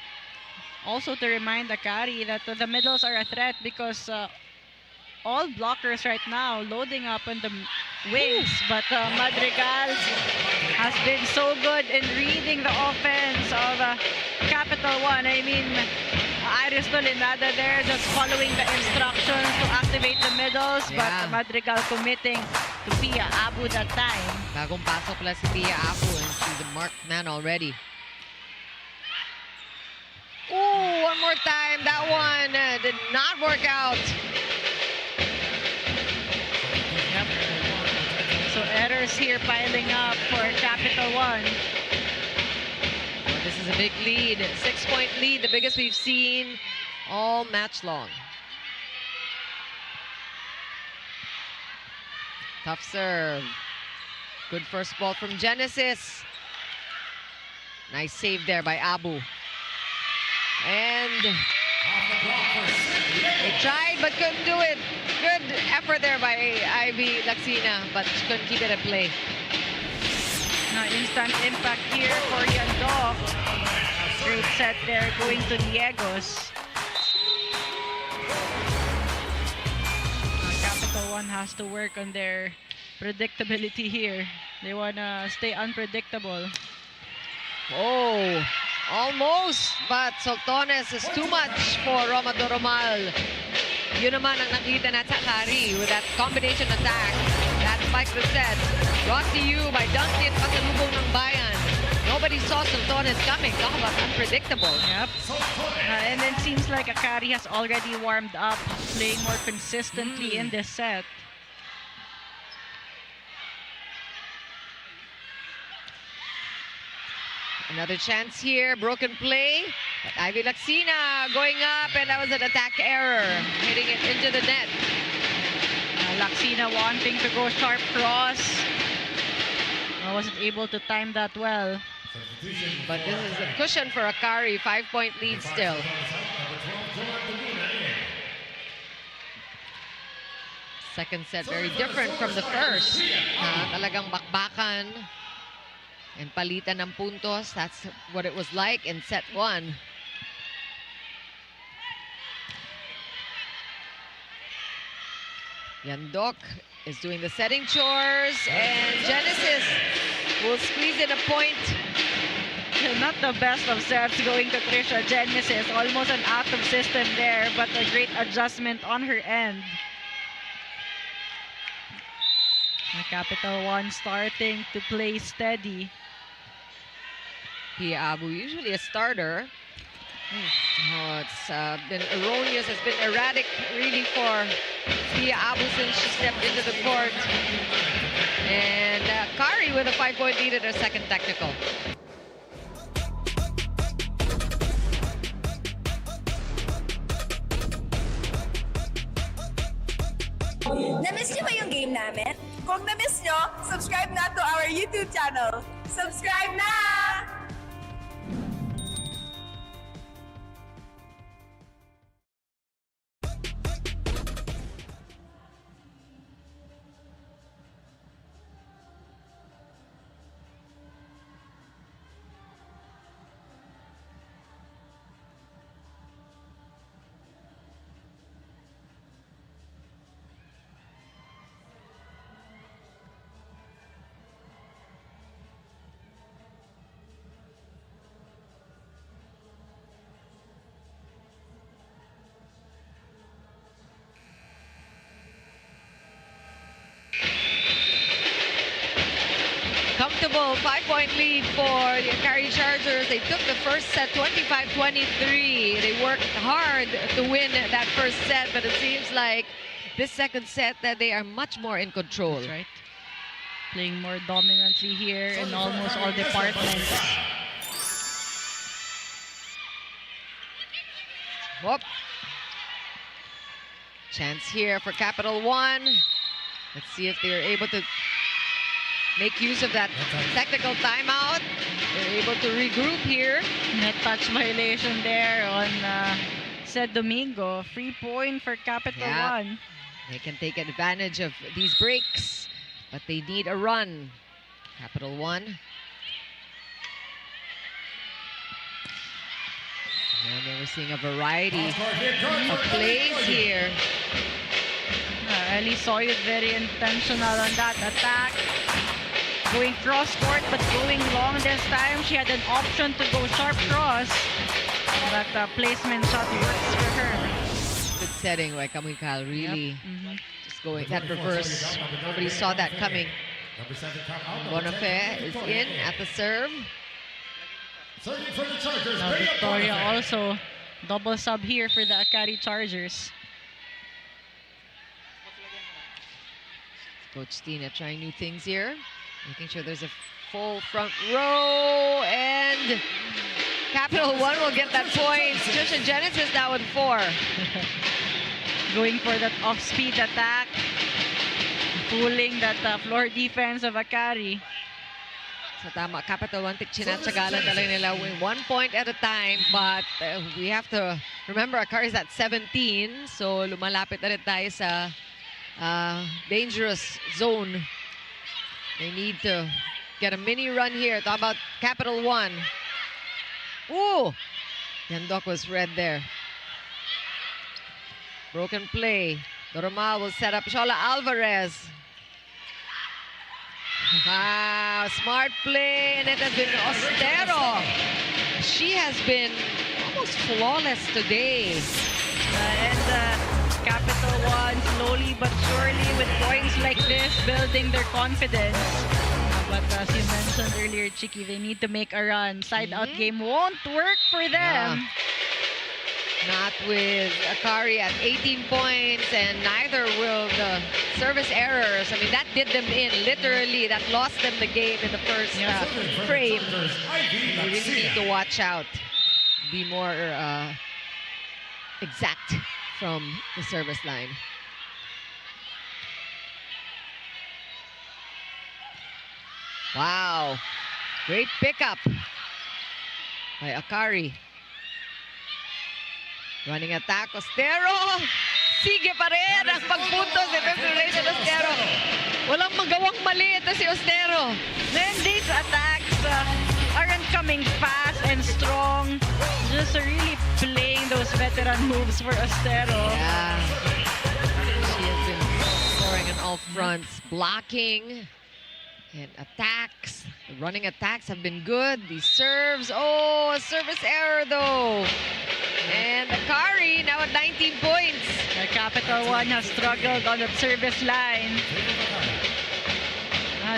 Also to remind Akari that the middles are a threat because all blockers right now loading up on the wings, but Madrigal has been so good in reading the offense of Capital One. I mean, Iris Tolinada there just following the instructions to activate the middles, but Madrigal committing to Pia Abu that time. Bagong pasok pala si Pia Abu, and she's a marked man already. Ooh, one more time. That one did not work out. Yep. So errors here piling up for Capital One. Well, this is a big lead. 6-point lead, the biggest we've seen all match long. Tough serve. Good first ball from Genesis. Nice save there by Abu. And they tried but couldn't do it. Good effort there by Ivy Laxina, but she couldn't keep it at play. Now instant impact here for Yandok. Great set there going to Diegos. Capital One has to work on their predictability here. They want to stay unpredictable. Oh, almost, but Soltones is too much for Roma Doromal. Yun naman ang nakita na sa Akari with that combination attack. That spike the set. Brought to you by Duncan Pasalubong ng Bayan. Nobody saw Soltones coming. Talk about unpredictable. Yep. And then seems like Akari has already warmed up, playing more consistently in this set. Another chance here, broken play. But Ivy Laxina going up, and that was an attack error, hitting it into the net. Laxina wanting to go sharp cross. I wasn't able to time that well. But this is a cushion for Akari, 5-point lead still. Second set very different from the first. Talagang bakbakan and palitan ng puntos. That's what it was like in set 1. Yandok is doing the setting chores, and Genesis will squeeze in a point. Not the best of sets going to Trisha Genesis. Almost an out of system there, but a great adjustment on her end. The Capital One starting to play steady. Pia Abu, usually a starter. Oh, it's been erroneous. It's been erratic, really, for Pia Abu since she stepped into the court. And Akari with a 5-point lead at her second technical. Na-miss niyo ba yung game namin? Kung na-miss niyo, subscribe na to our YouTube channel. Subscribe na! Comfortable 5-point lead for the Akari Chargers. They took the first set 25-23. They worked hard to win that first set, but it seems like this second set that they are much more in control. That's right. Playing more dominantly here in almost all departments. Whoop. Chance here for Capital One. Let's see if they're able to make use of that technical timeout. They're able to regroup here. Net touch violation there on Sed Domingo. Free point for Capital One. They can take advantage of these breaks, but they need a run. Capital One. And we're seeing a variety of plays here. Ellie Soyud very intentional on that attack. Going cross court, but going long this time. She had an option to go sharp cross, but placement shot works for her. Good setting by Kamikal, really. Just going that reverse. Nobody saw that coming. Bonafé is in at the serve. Now Victoria also double sub here for the Akari Chargers. Coach Tina trying new things here. Making sure there's a full front row, and Capital One will get that point. Trisha Genesis now with 4. Going for that off-speed attack. Fooling that floor defense of Akari. Sa tama, Capital One, tsinatsyagalan talaga nila win 1 point at a time, but we have to remember Akari is at 17, so lumalapit na rin tayo sa dangerous zone. They need to get a mini run here. Talk about Capital One. Ooh! Yandok was red there. Broken play. Doromal will set up Shola Alvarez. Wow, smart play, and it has been Ostero. She has been almost flawless today. Capital One slowly but surely with points like this building their confidence. But as you mentioned earlier, Chiki, they need to make a run. Side out game won't work for them. Not with Akari at 18 points, and neither will the service errors. I mean, that did them in, literally. That lost them the game in the first frame. They really need to watch out. Be more exact from the service line. Wow. Great pickup by Akari. Running attack, Ostero. Sige pa rin ang pagpuntos. Defensive Ostero. Walang magawang mali ito si Ostero. Then these attacks aren't coming fast and strong. Just really playing those veteran moves for Ostero. Yeah. She has been scoring on all fronts. Blocking And attacks, the running attacks have been good. These serves, oh, a service error though. And Akari now at 19 points. The Capital One has struggled on the service line.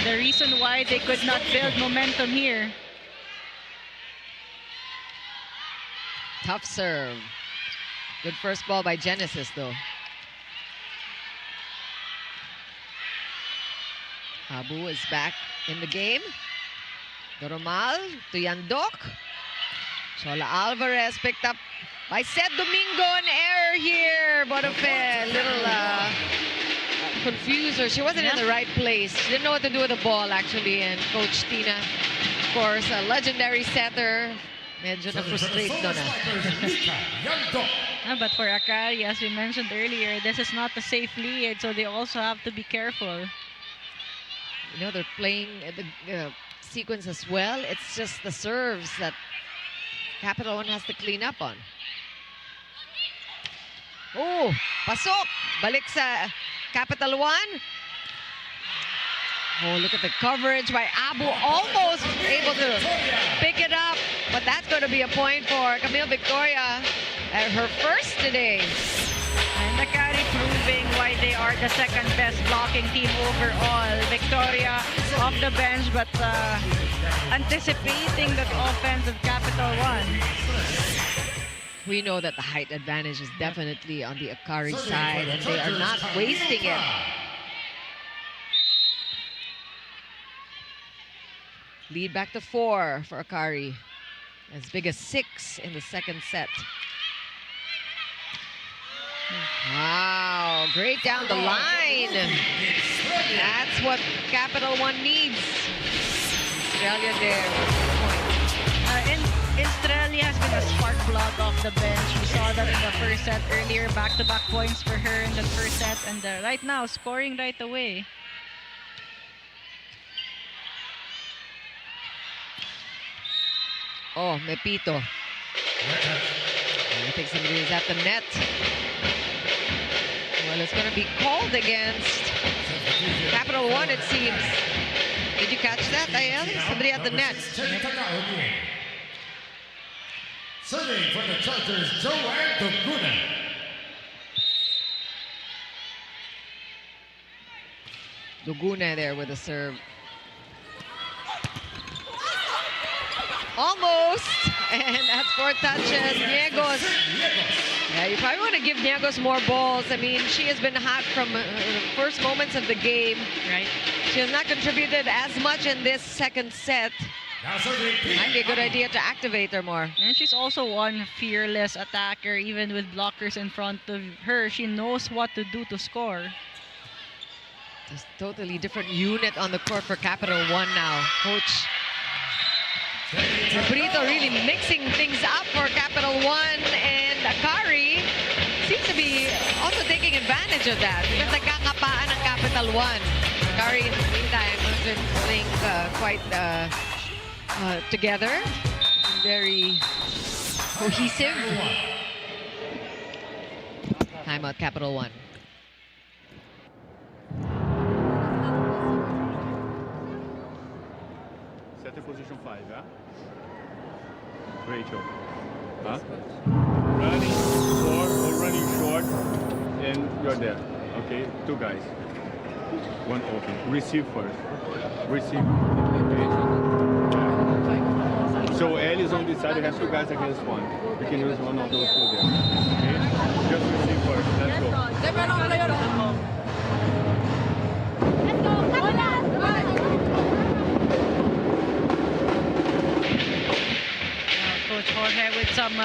The reason why they could not build momentum here. Tough serve. Good first ball by Genesis though. Abu is back in the game. Doromal to Yandok. Shola Alvarez picked up by Seth Domingo. An error here. Bonofe, little confused her. She wasn't in the right place. She didn't know what to do with the ball actually. And Coach Tina, of course, a legendary setter. Medyo na-frustrate doon But for Akari, as we mentioned earlier, this is not a safe lead, so they also have to be careful. You know, they're playing the sequence as well. It's just the serves that Capital One has to clean up on. Oh, pasok! Balik sa Capital One. Oh, look at the coverage by Abu. Almost able to pick it up. But that's going to be a point for Camille Victoria at her first today. And Akari proving why they are the second best blocking team overall. Victoria off the bench, but anticipating that offense of Capital One. We know that the height advantage is definitely on the Akari side, and they are not wasting it. Lead back to 4 for Akari. As big as 6 in the second set. Wow, great down the line. That's what Capital One needs. Australia there. Australia has been a spark plug off the bench. We saw that in the first set earlier. Back-to-back points for her in the first set. And right now, scoring right away. Oh, Mepito. I think somebody is at the net. Well, it's going to be called against Capital One, it seems. Did you catch that, Ayel? Somebody at the net. Serving for the Chargers, Joanne Duguna. Duguna there with a serve. Almost, and that's 4 touches. Niegos. Yeah, you probably want to give Niegos more balls. I mean, she has been hot from the first moments of the game. Right. She has not contributed as much in this second set. Might be a good idea to activate her more. And she's also one fearless attacker, even with blockers in front of her. She knows what to do to score. Just totally different unit on the court for Capital One now. Coach Brito really mixing things up for Capital One, and Akari seems to be also taking advantage of that because nagkakapaan ng Capital One. Akari in the meantime has been playing quite together, very cohesive. Timeout Capital One. Set in position 5, yeah? Rachel. Huh? Running 4 or running short, and you're there. Okay, 2 guys. 1 open. Receive first. Receive. Okay. So L is on this side, you have 2 guys against 1. You can use one of those 2 there. Okay? Just receive first. Let's go. Coach Jorge with some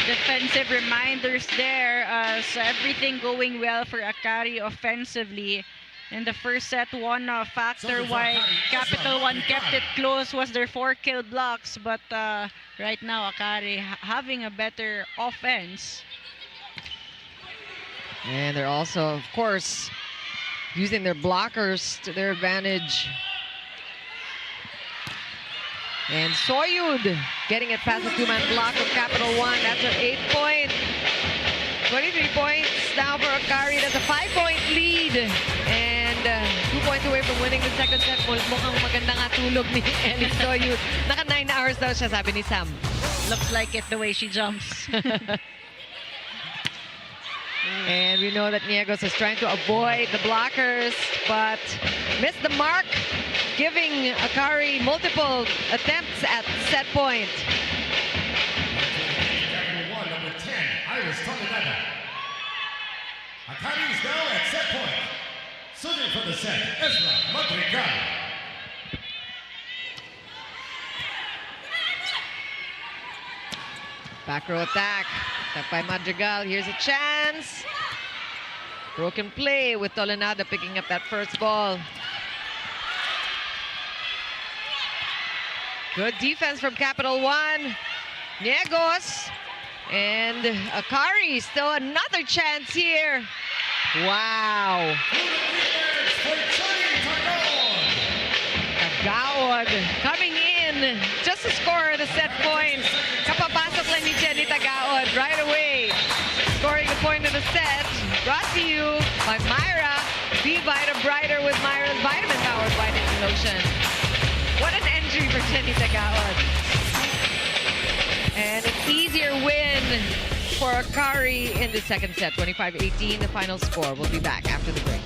defensive reminders there, as everything going well for Akari offensively. In the first set, one factor why Capital One kept it close was their 4 kill blocks, but right now Akari having a better offense. And they're also, of course, using their blockers to their advantage. And Soyud getting it past the 2-man block of Capital One. That's her 8th point. 23 points now for Akari. That's a 5-point lead. And 2 points away from winning the second set. Mukhang maganda nga tulog ni Ellie Soyuz. Naka 9 hours daw siya, sabi ni Sam. Looks like it the way she jumps. And we know that Niegos is trying to avoid the blockers, but missed the mark, giving Akari multiple attempts at set point. Capital 1, number 10, Iris Toledano. Akari is now at set point. Serving for the set, Ezra Madrigal. Back row attack. Attack by Madrigal. Here's a chance. Broken play with Tolenada picking up that first ball. Good defense from Capital One. Niegos. And Akari, still another chance here. Wow. Tagaon coming in just to score the set point. Kapapasok lang ni Jenny Tagaon right away. Scoring the point of the set. Brought to you by Myra. Be Vita Brighter with Myra's vitamin-powered whitening lotion. What an entry for Jenny Tagaon. And an easier win for Akari in the second set. 25-18, the final score. We'll be back after the break.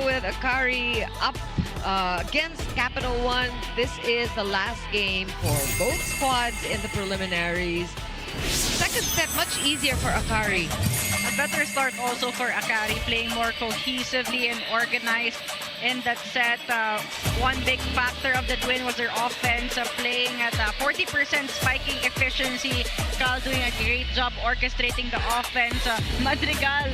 With Akari up against Capital One. This is the last game for both squads in the preliminaries. Second set, much easier for Akari. A better start also for Akari, playing more cohesively and organized in that set. One big factor of the win was their offense, playing at 40% spiking efficiency. Cal doing a great job orchestrating the offense. Madrigal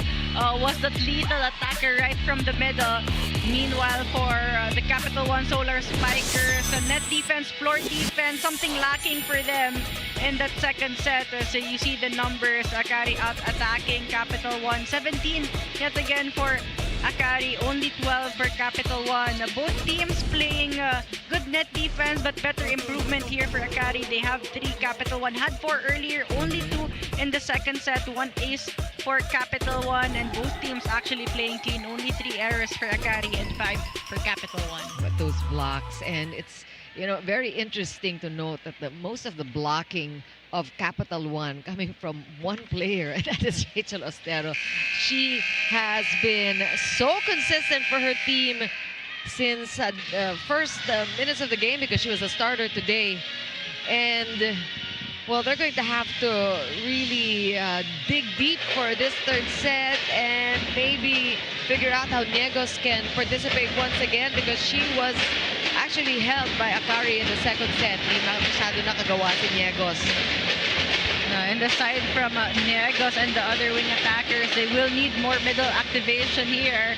was the lethal attacker right from the middle. Meanwhile, for the Capital One Solar Spikers, net defense, floor defense, something lacking for them in that second set. So you see the numbers, Akari out attacking Capital One. 17 yet again for Akari, only 12 for Capital One. Both teams playing good net defense, but better improvement here for Akari. They have 3. Capital One had 4 earlier, only 2 in the second set. 1 ace for Capital One, and both teams actually playing clean. Only 3 errors for Akari and 5 for Capital One. But those blocks, and it's very interesting to note that most of the blocking of Capital One coming from one player, and that is Rachel Ostero. She has been so consistent for her team since the first minutes of the game, because she was a starter today. And well, they're going to have to really dig deep for this third set and maybe figure out how Niegos can participate once again, because she was actually held by Akari in the second set. Hindi masyado nakagawa si Niegos. And aside from Niegos and the other wing attackers, they will need more middle activation here.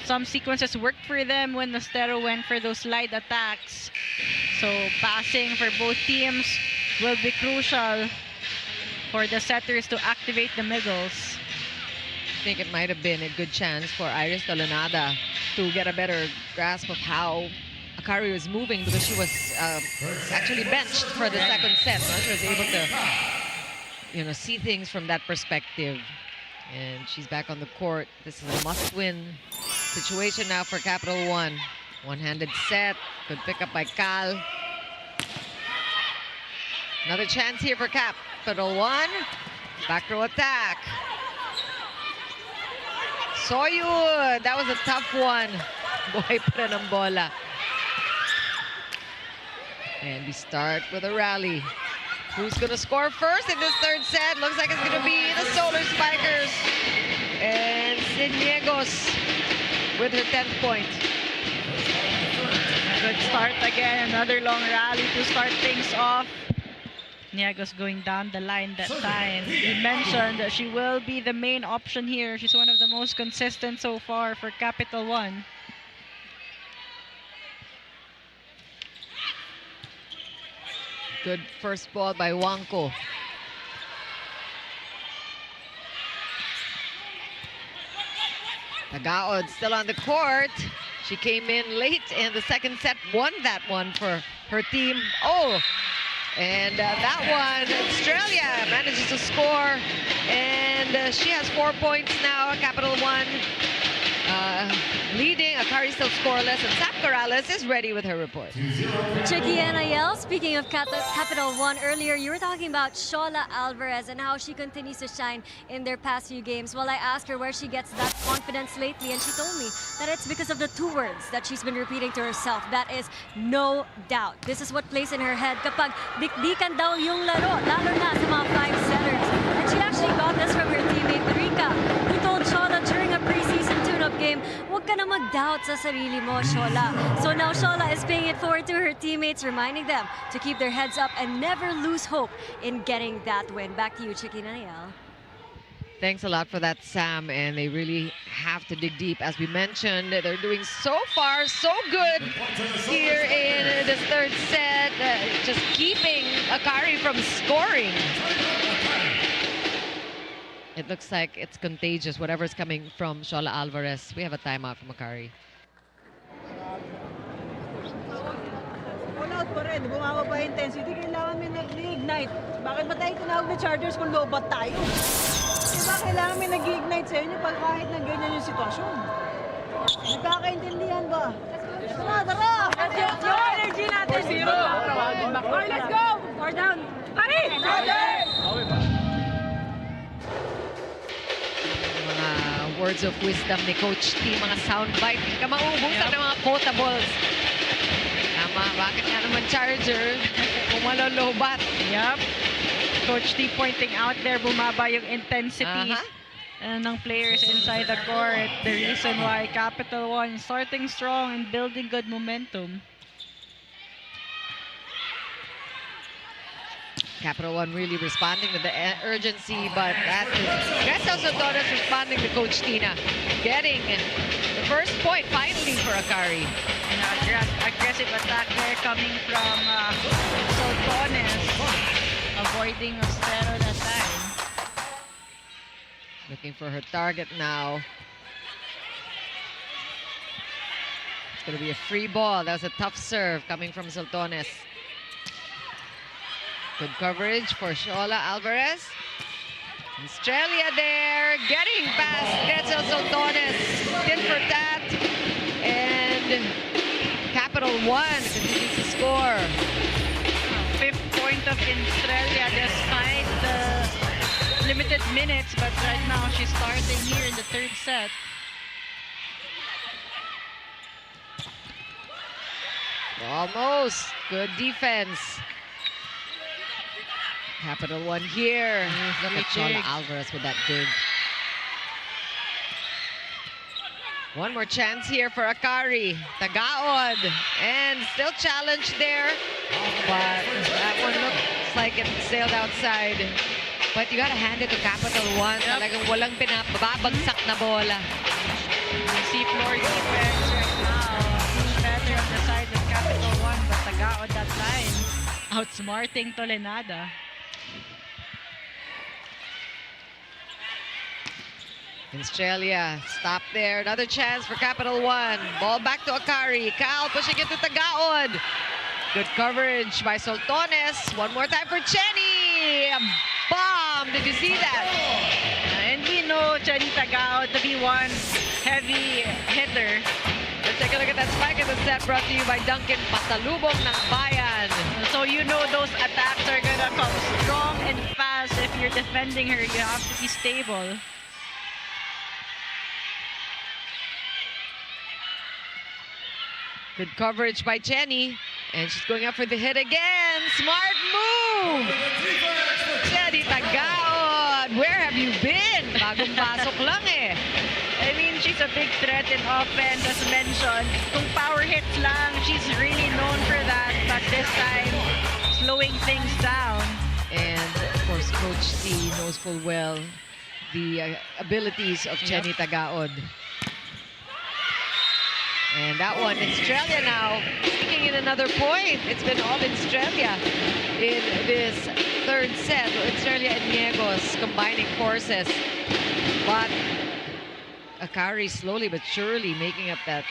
Some sequences worked for them when Ostero went for those slide attacks. So passing for both teams will be crucial for the setters to activate the middles. I think it might have been a good chance for Iris Tolonada to get a better grasp of how Akari was moving, because she was actually benched for the second set. No? She was able to, see things from that perspective. And she's back on the court. This is a must-win situation now for Capital One. One-handed set. Good pick up by Cal. Another chance here for Capital One. Back row attack. Soyud. That was a tough one. Buhay pa rin ang bola. And we start with a rally. Who's going to score first in this third set? Looks like it's going to be the Solar Spikers. And Niegos with her 10th point. Good start again. Another long rally to start things off. Niegos going down the line that time. We mentioned that she will be the main option here. She's one of the most consistent so far for Capital One. Good first ball by Wanko. Tagaod still on the court. She came in late in the second set, won that one for her team. Oh, and that one, Australia manages to score. And she has 4 points now, Capital One. Leading, Akari still scoreless, and Sam Corrales is ready with her report. Chicky and Ayel, speaking of Capital One, earlier you were talking about Shola Alvarez and how she continues to shine in their past few games. Well, I asked her where she gets that confidence lately, and she told me that it's because of the 2 words that she's been repeating to herself. That is, no doubt. This is what plays in her head kapag dikdikan daw yung laro, lalo na sa mga 5-setters. And she actually got this from her teammate Rika, who told Shola during a preseason tune-up game, huwag ka na mag-doubt sa sarili mo, Shola. So now Shola is paying it forward to her teammates, reminding them to keep their heads up and never lose hope in getting that win. Back to you, Chicky Nayal. Thanks a lot for that, Sam. And they really have to dig deep. As we mentioned, they're doing so far so good here in this third set. Just keeping Akari from scoring. It looks like it's contagious, whatever's coming from Shola Alvarez. We have a timeout from Akari. All out pa rin, bumaba pa intensity. Kailangan may nag-ignite. Bakit ba tayo tinawag na Chargers kung lobat tayo? Diba kailangan may nag-ignite sa inyo pag kahit na ganyan yung sitwasyon? Nagkakaintindihan ba? Tara, tara! Yung energy natin! 4-0! Let's go! 4 down! Pari! Chargers! Mga words of wisdom ni Coach T, mga soundbite. Hindi ka mauubusan ng mga quotables. Tama, bakit nga naman Charger kung malolobat? Yep. Coach T pointing out there, bumaba yung intensity ng players inside the court. The reason why Capital One starting strong and building good momentum. Capital One really responding to the urgency, but that is Greta Sotones responding to Coach Tina. Getting the first point finally for Akari. Aggressive attack there coming from Sotones. Avoiding Ostero that time. Looking for her target now. going to be a free ball. That was a tough serve coming from Soltones. Good coverage for Shola Alvarez. Australia there, getting past Gretzel Soltones. Tin for tat. And Capital 1 continues to score. Fifth point of Australia despite the limited minutes, but right now she's starting here in the third set. Almost. Good defense. Capital 1 here. Look at Shola Alvarez with that dig. One more chance here for Akari. Tagaod. And still challenged there. But that one looks like it sailed outside. But you gotta hand it to Capital 1. Talagang walang babagsak na bola. You see floor defense right now. Better on the side of Capital 1, but Tagaod that time outsmarting Tolenada. Australia stop there. Another chance for Capital 1. Ball back to Akari. Cal pushing it to Tagaod. Good coverage by Soltones. One more time for Chenny. A bomb. Did you see that? And we know Chenny Tagaod to be one heavy hitter. Let's take a look at that spike in the set brought to you by Duncan Pasalubong ng Bayan. So you know those attacks are gonna come strong and fast. If you're defending her, you have to be stable. Good coverage by Chenny. And she's going up for the hit again. Smart move! Chenny Tagaod, where have you been? Bagong pasok lang eh. I mean, she's a big threat in offense, as mentioned. Kung power hits lang, she's really known for that. But this time, slowing things down. And of course, Coach C knows full well the abilities of Chenny Tagaod. And that one, Australia now taking in another point. It's been all Australia in this third set. Australia and Niegos combining forces. But Akari slowly but surely making up that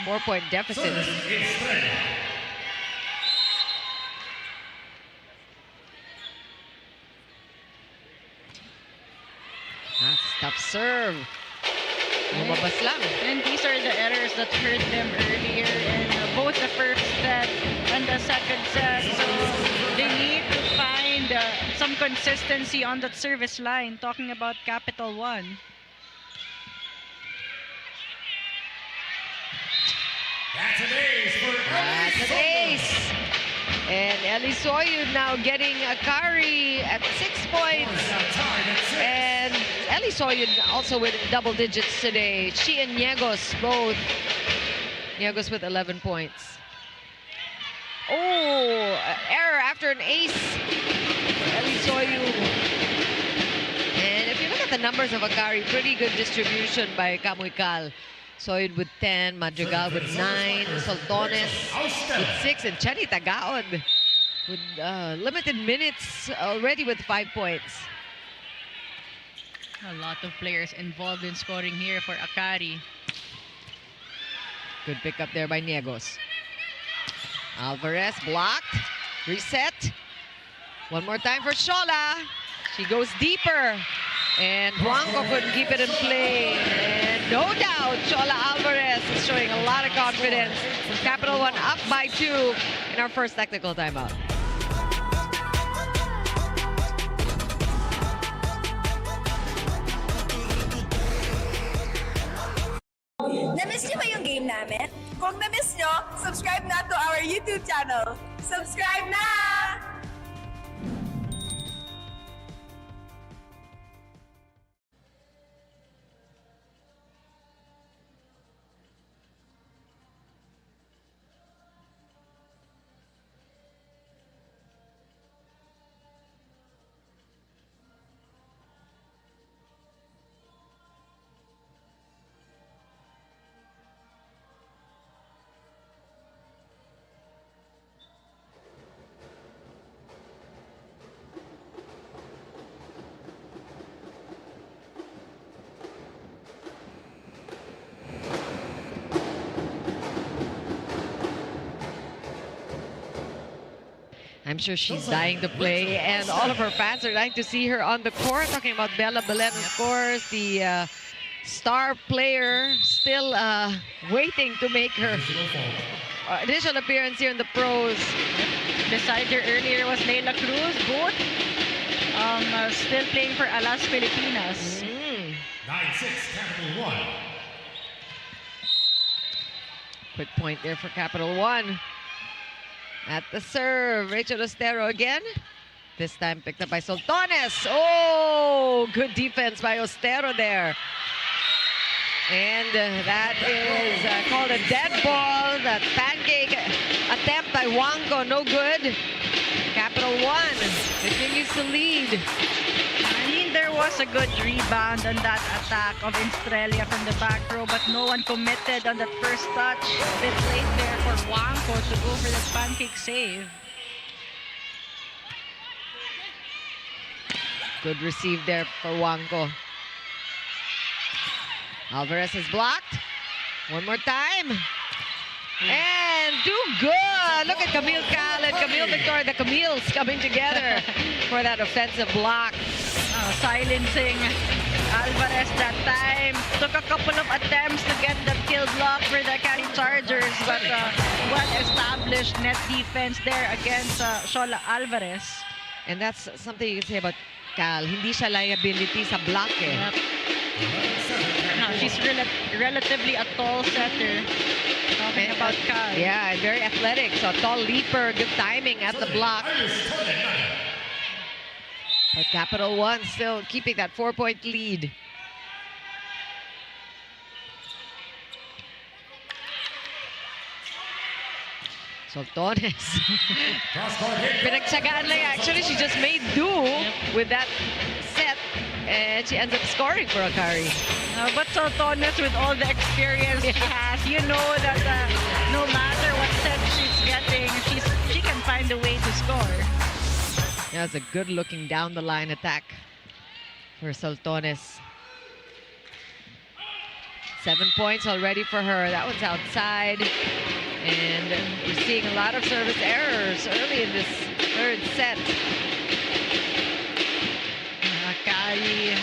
4-point deficit. That's a tough serve. Lumabas lang. And these are the errors that hurt them earlier in both the first set and the second set. So they need to find some consistency on that service line. Talking about Capital 1. That's an ace for That's an ace. And Elisoyud now getting Akari at 6 points. And Elisoyud also with double digits today. She and Niegos both. Niegos with 11 points. Oh, error after an ace for Elisoyud. And if you look at the numbers of Akari, pretty good distribution by Kamuykal. Soyud with 10, Madrigal with 9, Soltones with 6, and Chenny Tagaod with limited minutes already with 5 points. A lot of players involved in scoring here for Akari. Good pickup there by Niegos. Alvarez blocked, reset. One more time for Shola. She goes deeper. And Blanco couldn't keep it in play. And no doubt, Shola Alvarez is showing a lot of confidence. Capital 1 up by 2 in our first technical timeout. Na-miss niyo ba yung game namin? Kung na-miss niyo, subscribe na to our YouTube channel. Subscribe na! I'm sure she's dying to play, and all of her fans are dying to see her on the court. Talking about Bella Belen, of course, the star player, still waiting to make her initial appearance here in the pros. Beside her earlier was Leila Cruz, both still playing for Alas Pilipinas. 9-6, Capital One. Quick point there for Capital One. At the serve, Rachel Ostero again. This time picked up by Soltones. Oh, good defense by Ostero there. And that is called a dead ball. That pancake attempt by Wanko, no good. Capital One continues to lead. I mean, there was a good rebound on that attack of Estrella from the back row, but no one committed on that first touch. A bit late there for Wanko to go for the pancake save. Good receive there for Wanko. Alvarez is blocked. One more time. And too good. Look at Camille Cal and Camille Victor. The Camille's coming together for that offensive block. Silencing Alvarez that time. Took a couple of attempts to get the kill block for the Akari Chargers, but well-established net defense there against Shola Alvarez. And that's something you can say about Cal. Hindi siya liability sa block eh. Yep. No, she's relatively a tall setter. Talking about Cal. Yeah, very athletic. So a tall leaper, good timing at the block. But Capital One still keeping that 4-point lead. Soltones. Pinagtsagaan lang. Actually, she just made do with that set. And she ends up scoring for Akari. But Soltones, with all the experience she has, you know that no matter what set she's getting, she can find a way to score. That's a good-looking down-the-line attack for Soltones. 7 points already for her. That one's outside. And we're seeing a lot of service errors early in this third set. Akari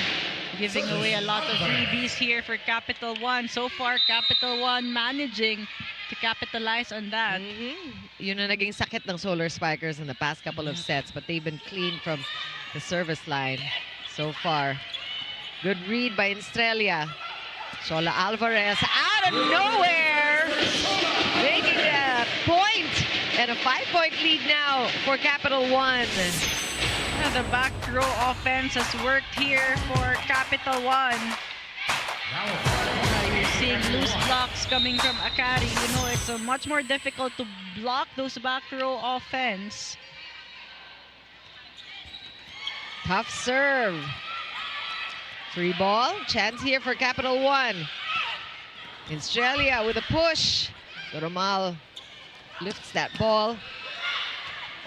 giving away a lot of freebies here for Capital One. So far, Capital One managing to capitalize on that. Yun ang naging sakit ng Solar Spikers in the past couple of sets, but they've been clean from the service line so far. Good read by Estrella. Shola Alvarez out of nowhere, making a point, and a 5-point lead now for Capital One. The back row offense has worked here for Capital One. You're seeing loose blocks coming from Akari. You know, it's much more difficult to block those back row offense. Tough serve. Free ball. Chance here for Capital One. Estrella with a push. Doromal lifts that ball.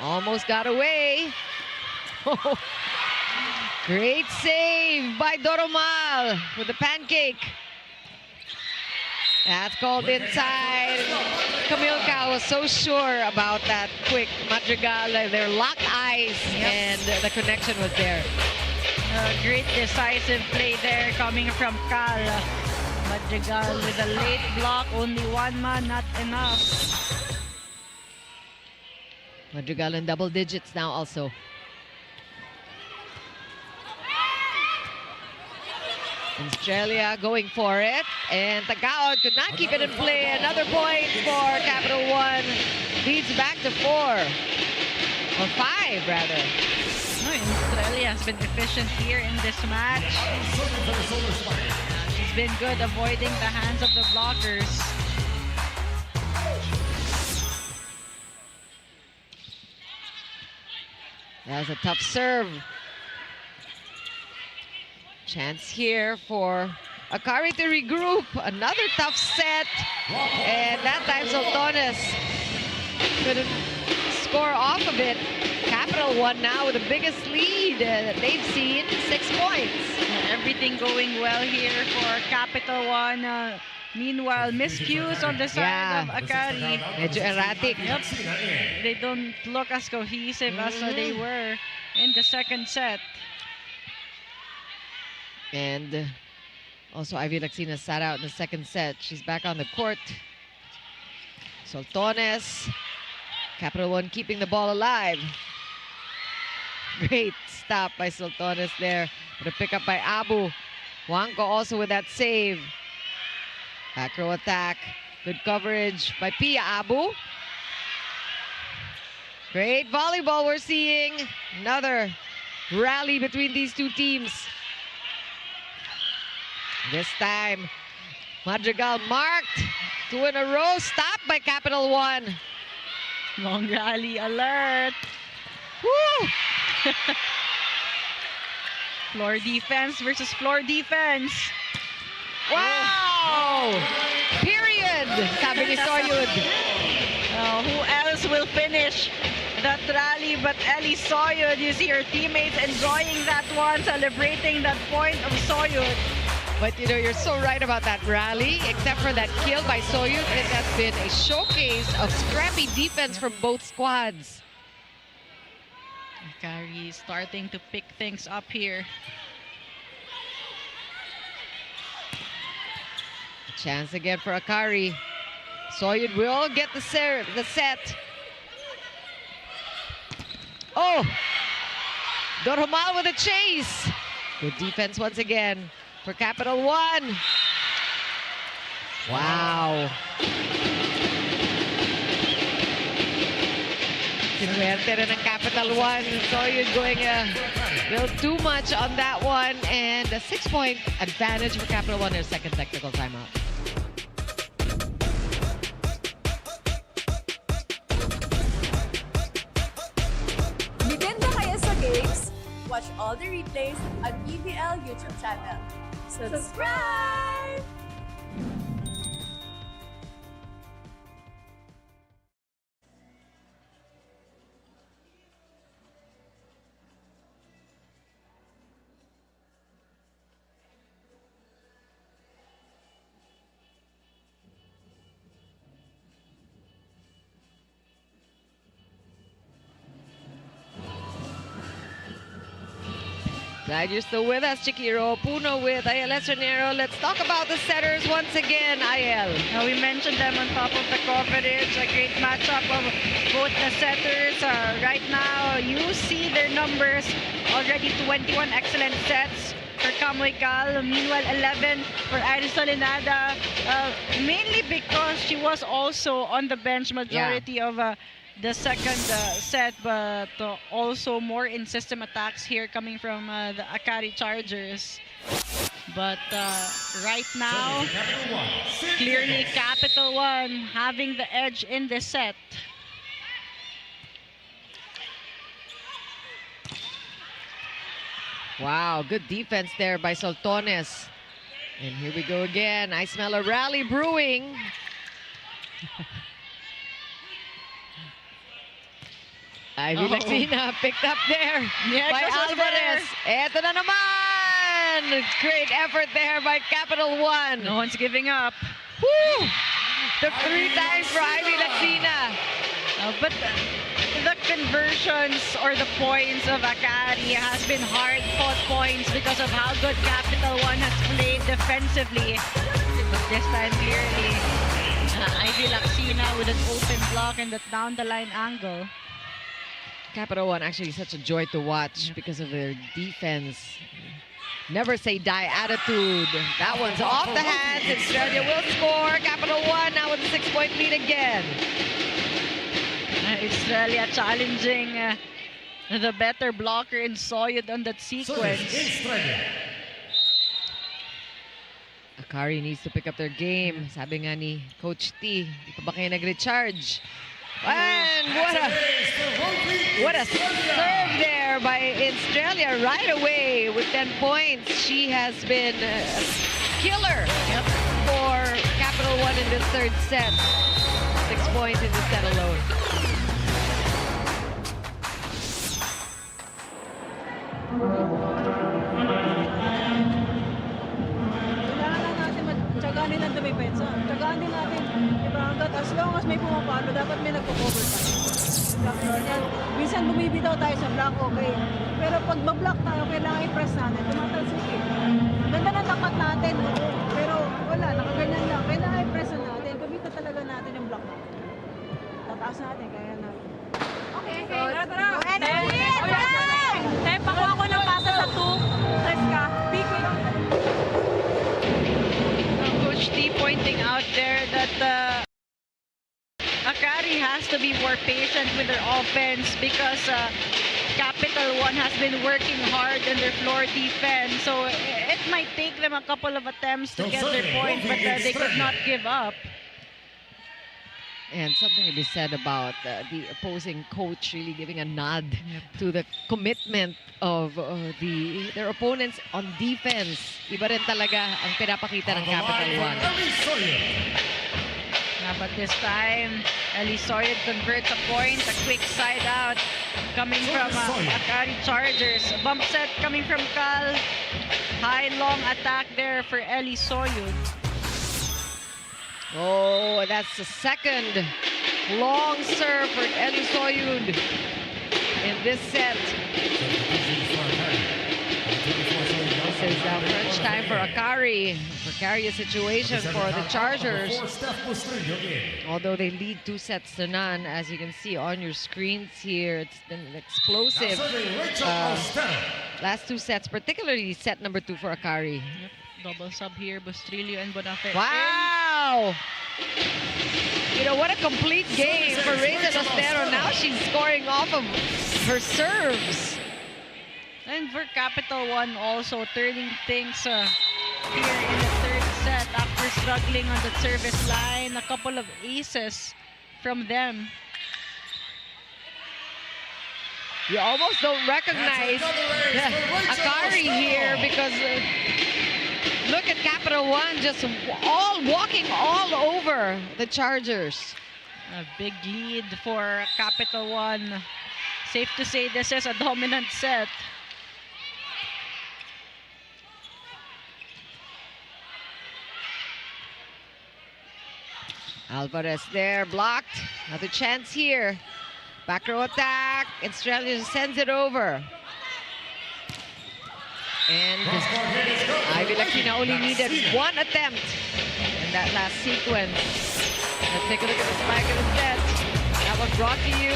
Almost got away. Great save by Doromal with the pancake. That's called inside. Camille Cal was so sure about that quick Madrigal. Their locked eyes, and the connection was there. Great decisive play there coming from Cal. Madrigal with a late block, only one man, not enough. Madrigal in double digits now also. Estrella going for it, and Tagaod could not keep it in play. Another point for Capital One. Leads back to 4. Or 5, rather. No, Estrella has been efficient here in this match. She's been good avoiding the hands of the blockers. That was a tough serve. Chance here for Akari to regroup. Another tough set. And that time Soltones couldn't score off of it. Capital One now with the biggest lead that they've seen, 6 points. Everything going well here for Capital One. Meanwhile, miscues on the side of Akari. Medyo erratic. Yep. They don't look as cohesive as they were in the second set. And also Ivy Laxina sat out in the second set. She's back on the court. Soltones. Capital One keeping the ball alive. Great stop by Soltones there. But a pickup by Abu. Juanco also with that save. Back row attack. Good coverage by Pia Abu. Great volleyball we're seeing. Another rally between these two teams. This time, Madrigal marked. 2 in a row. Stopped by Capital One. Long rally alert. Woo! Floor defense versus floor defense. Wow! Period! Sabi ni Soyud. Who else will finish that rally but Ellie Soyud? You see her teammates enjoying that one, celebrating that point of Soyud. But you know, you're so right about that rally. Except for that kill by Soyud, it has been a showcase of scrappy defense from both squads. Akari starting to pick things up here. A chance again for Akari. Soyud will get the set. Oh! Dorhomal with a chase. Good defense once again for Capital One. Wow. Sinuwerte rin ng Capital One. Soyud going a little too much on that one. And a 6-point advantage for Capital One in their second technical timeout. Bigyan ba kayo sa games? Watch all the replays on PVL YouTube channel. Subscribe! Glad you're still with us, Chiquiro. Puno with Ayel Estranero. Let's talk about the setters once again, Ayel. Now we mentioned them on top of the coverage. A great matchup of both the setters. Right now, you see their numbers. Already 21 excellent sets for Kamoy Cal. Meanwhile, 11 for Iris Solinada. Mainly because she was also on the bench majority of the second set, but also more in-system attacks here coming from the Akari Chargers. But right now, clearly Capital One having the edge in this set. Wow, good defense there by Soltones. And here we go again. I smell a rally brewing. Ivy Laxina picked up there by Alvarez. Eto na naman! Great effort there by Capital One. No one's giving up. Woo! The 3 times for Ivy Laxina. But the conversions or the points of Akari has been hard-fought points because of how good Capital One has played defensively. But this time, clearly, Ivy Laxina with an open block and that down-the-line angle. Capital One actually such a joy to watch because of their defense. Never say die attitude. That one's off the hands. Australia will score. Capital One now with a 6-point lead again. Australia challenging the better blocker in Soyud on that sequence. Akari needs to pick up their game. Sabi nga ni Coach T, di pa ba kayo nag-recharge? And what a serve there by Australia right away with 10 points. She has been a killer for Capital One in this third set. 6 points in the set alone. Kailangan lang natin magtyaga namin ang dumipensa. Tsagaan din natin. Diba? Hanggat as long as may pumapalo, dapat may nagpo-cover tayo. Minsan bumibitaw tayo sa block, okay. Pero pag mablock tayo, kailangan i-press natin. Tumatalsik eh. Ganda ng tapat natin, oo. Pero wala, nakaganyan lang. Kailangan i-press na natin. Kumita talaga natin yung block natin. Tataas natin, kaya natin. Okay. Tara. Tayo, pakuha ko ng pasa sa 2. Test ka. Big quick. Coach T pointing out there that Akari has to be more patient with their offense because Capital One has been working hard in their floor defense. So it might take them a couple of attempts to get their point, but they could not give up. And something to be said about the opposing coach really giving a nod to the commitment of their opponents on defense. Iba rin talaga ang pinapakita ng Capital One. But this time, Elisoyed converts a point, a quick side out coming from Akari Chargers. A bump set coming from Cal. High long attack there for Elisoyed. Oh, that's the second long serve for Elisoyed in this set. This is now crunch time for Akari. Precarious situation for the Chargers. Although they lead 2-0, as you can see on your screens here, it's been explosive. Last 2 sets, particularly set number 2 for Akari. Yep. Double sub here, Bustrillo and Bonafé. Wow! You know, what a complete game for Rachel Ostero. Now she's scoring off of her serves. And for Capital One also turning things here in the third set after struggling on the service line. A couple of aces from them. You almost don't recognize Akari here because look at Capital One just walking all over the Chargers. A big lead for Capital One. Safe to say this is a dominant set. Alvarez there, blocked. Another chance here. Back row attack. Estrella sends it over. And Ivy Lakina only needed 1 attempt in that last sequence. Let's take a look at the spike of the set. That was brought to you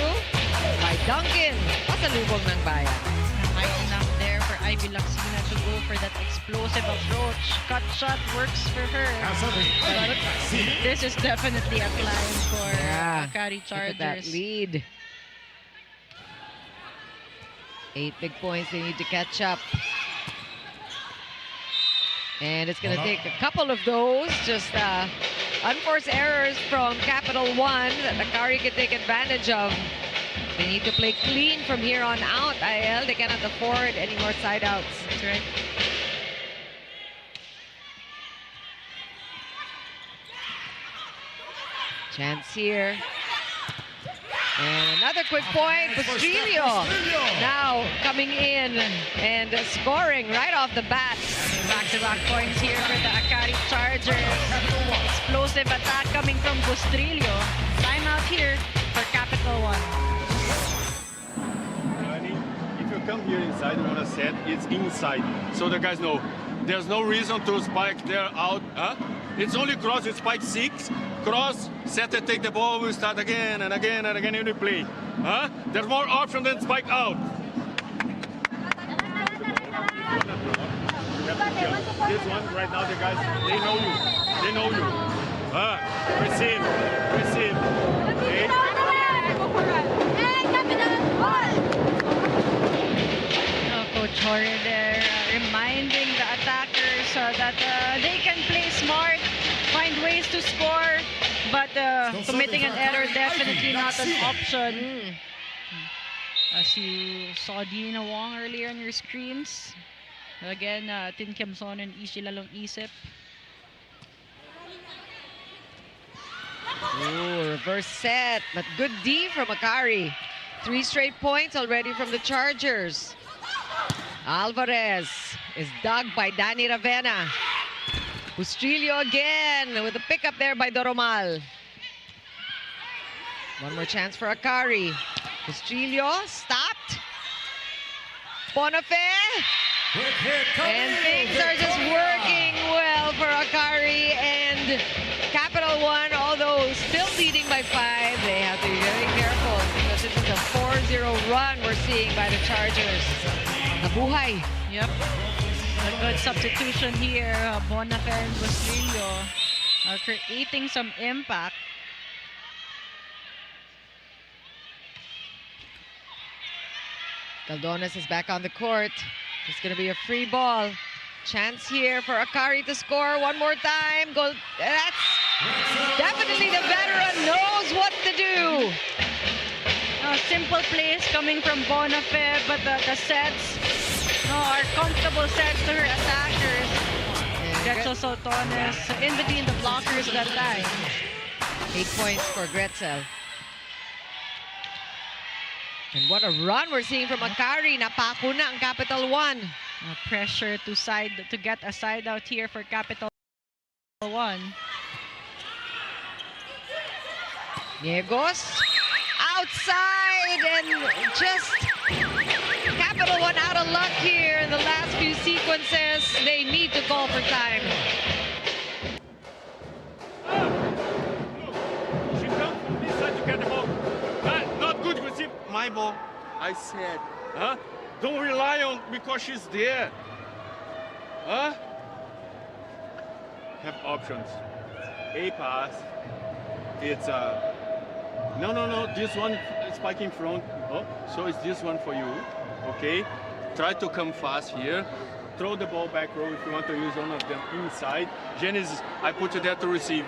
by Duncan. Pasalubong ng bayan. High enough there for Ivy Lakina to go for that explosive approach. Cut shot works for her. But this is definitely a climb for Akari Chargers. Look at that lead. 8 big points they need to catch up. And it's going to take a couple of those, just unforced errors from Capital One that Akari can take advantage of. They need to play clean from here on out, IL. They cannot afford any more side outs. That's right. Chance here. And another quick point, Bustrillo now coming in and scoring right off the bat. Back-to-back points here for the Akari Chargers. Explosive attack coming from Bustrillo. Timeout here for Capital One. If you come here inside and want to set, it's inside. So the guys know there's no reason to spike there out. It's only cross, it's spike 6. Cross, set and take the ball, we start again and again and again in the play. There's more option than spike out. This one right now, the guys, they know you. They know you. Receive. Okay. Coach Jorge there reminding the attackers that they can play smart, find ways to score, but committing an error definitely not an option. As you saw Dina Wong earlier on your screens. Again, Tin Kiamson and Ishi Lalong Isip. Ooh, reverse set, but good D from Akari. 3 straight points already from the Chargers. Alvarez is dug by Danny Ravena. Bustrillo again with a pickup there by Doromal. One more chance for Akari. Bustrillo stopped. Bonifay. And things are just working well for Akari and Capital One, although still leading by 5. They have to be very careful because this is a 4-0 run we're seeing by the Chargers. Nabuhay. Yep. A good substitution here. Bonifay and Bustrillo are creating some impact. Caldones is back on the court. It's going to be a free ball. Chance here for Akari to score one more time. Goal. That's definitely the veteran knows what to do. Simple plays coming from Bonifay, but the sets are comfortable sets to her attackers. Gretzel Soltones in between the blockers that time. 8 points for Gretzel. And what a run we're seeing from Akari. Napako na ang Capital One. Pressure to get a side out here for Capital One. Niegos outside and just Capital One out of luck here in the last few sequences. They need to call for time. She comes from this side to get the ball. Not good with him. My ball. I said, huh? Don't rely on because she's there. Huh? Have options. A pass. It's no. This one is spike in front. Oh, so it's this one for you. Okay. Try to come fast here. Throw the ball back row if you want to use one of them inside. Genesis, I put you there to receive.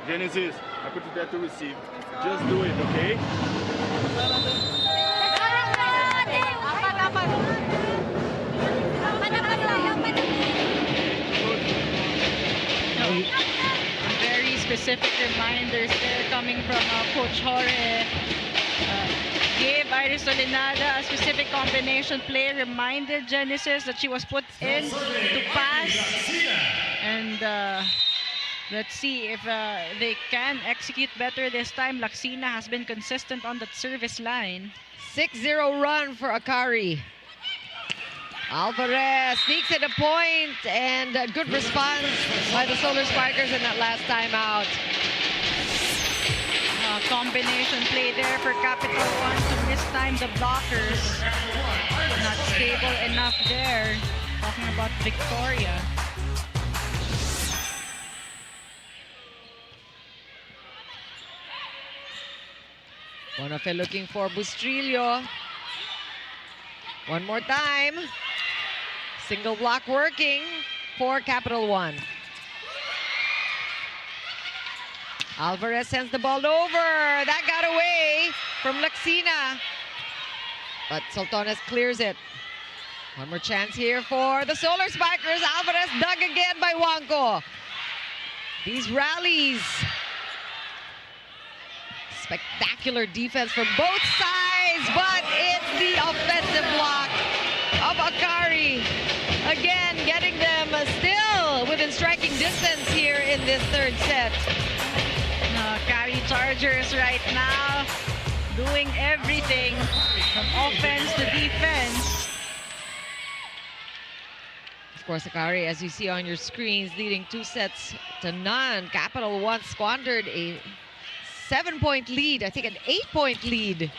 Genesis, I put you there to receive. Just do it, okay? Very specific reminders there coming from Coach Jorge. Gave Iris Solinada a specific combination play, reminded Genesis that she was put in to pass. And let's see if they can execute better this time. Laksina has been consistent on that service line. 6-0 run for Akari. Alvarez sneaks at a point and a good response by the Solar Spikers in that last timeout. Combination play there for Capital One to mistime the blockers. Not stable enough there. Talking about Victoria. Bonifay looking for Bustrillo. One more time. Single block working for Capital One. Alvarez sends the ball over. That got away from Laksina. But Soltones clears it. One more chance here for the Solar Spikers. Alvarez dug again by Wanko. These rallies. Spectacular defense from both sides, but it's the offensive block of Akari. Again, getting them still within striking distance here in this third set. Akari Chargers right now doing everything from offense to defense. Of course, Akari, as you see on your screens, leading 2-0. Capital One squandered a 7-point lead, I think an 8-point lead.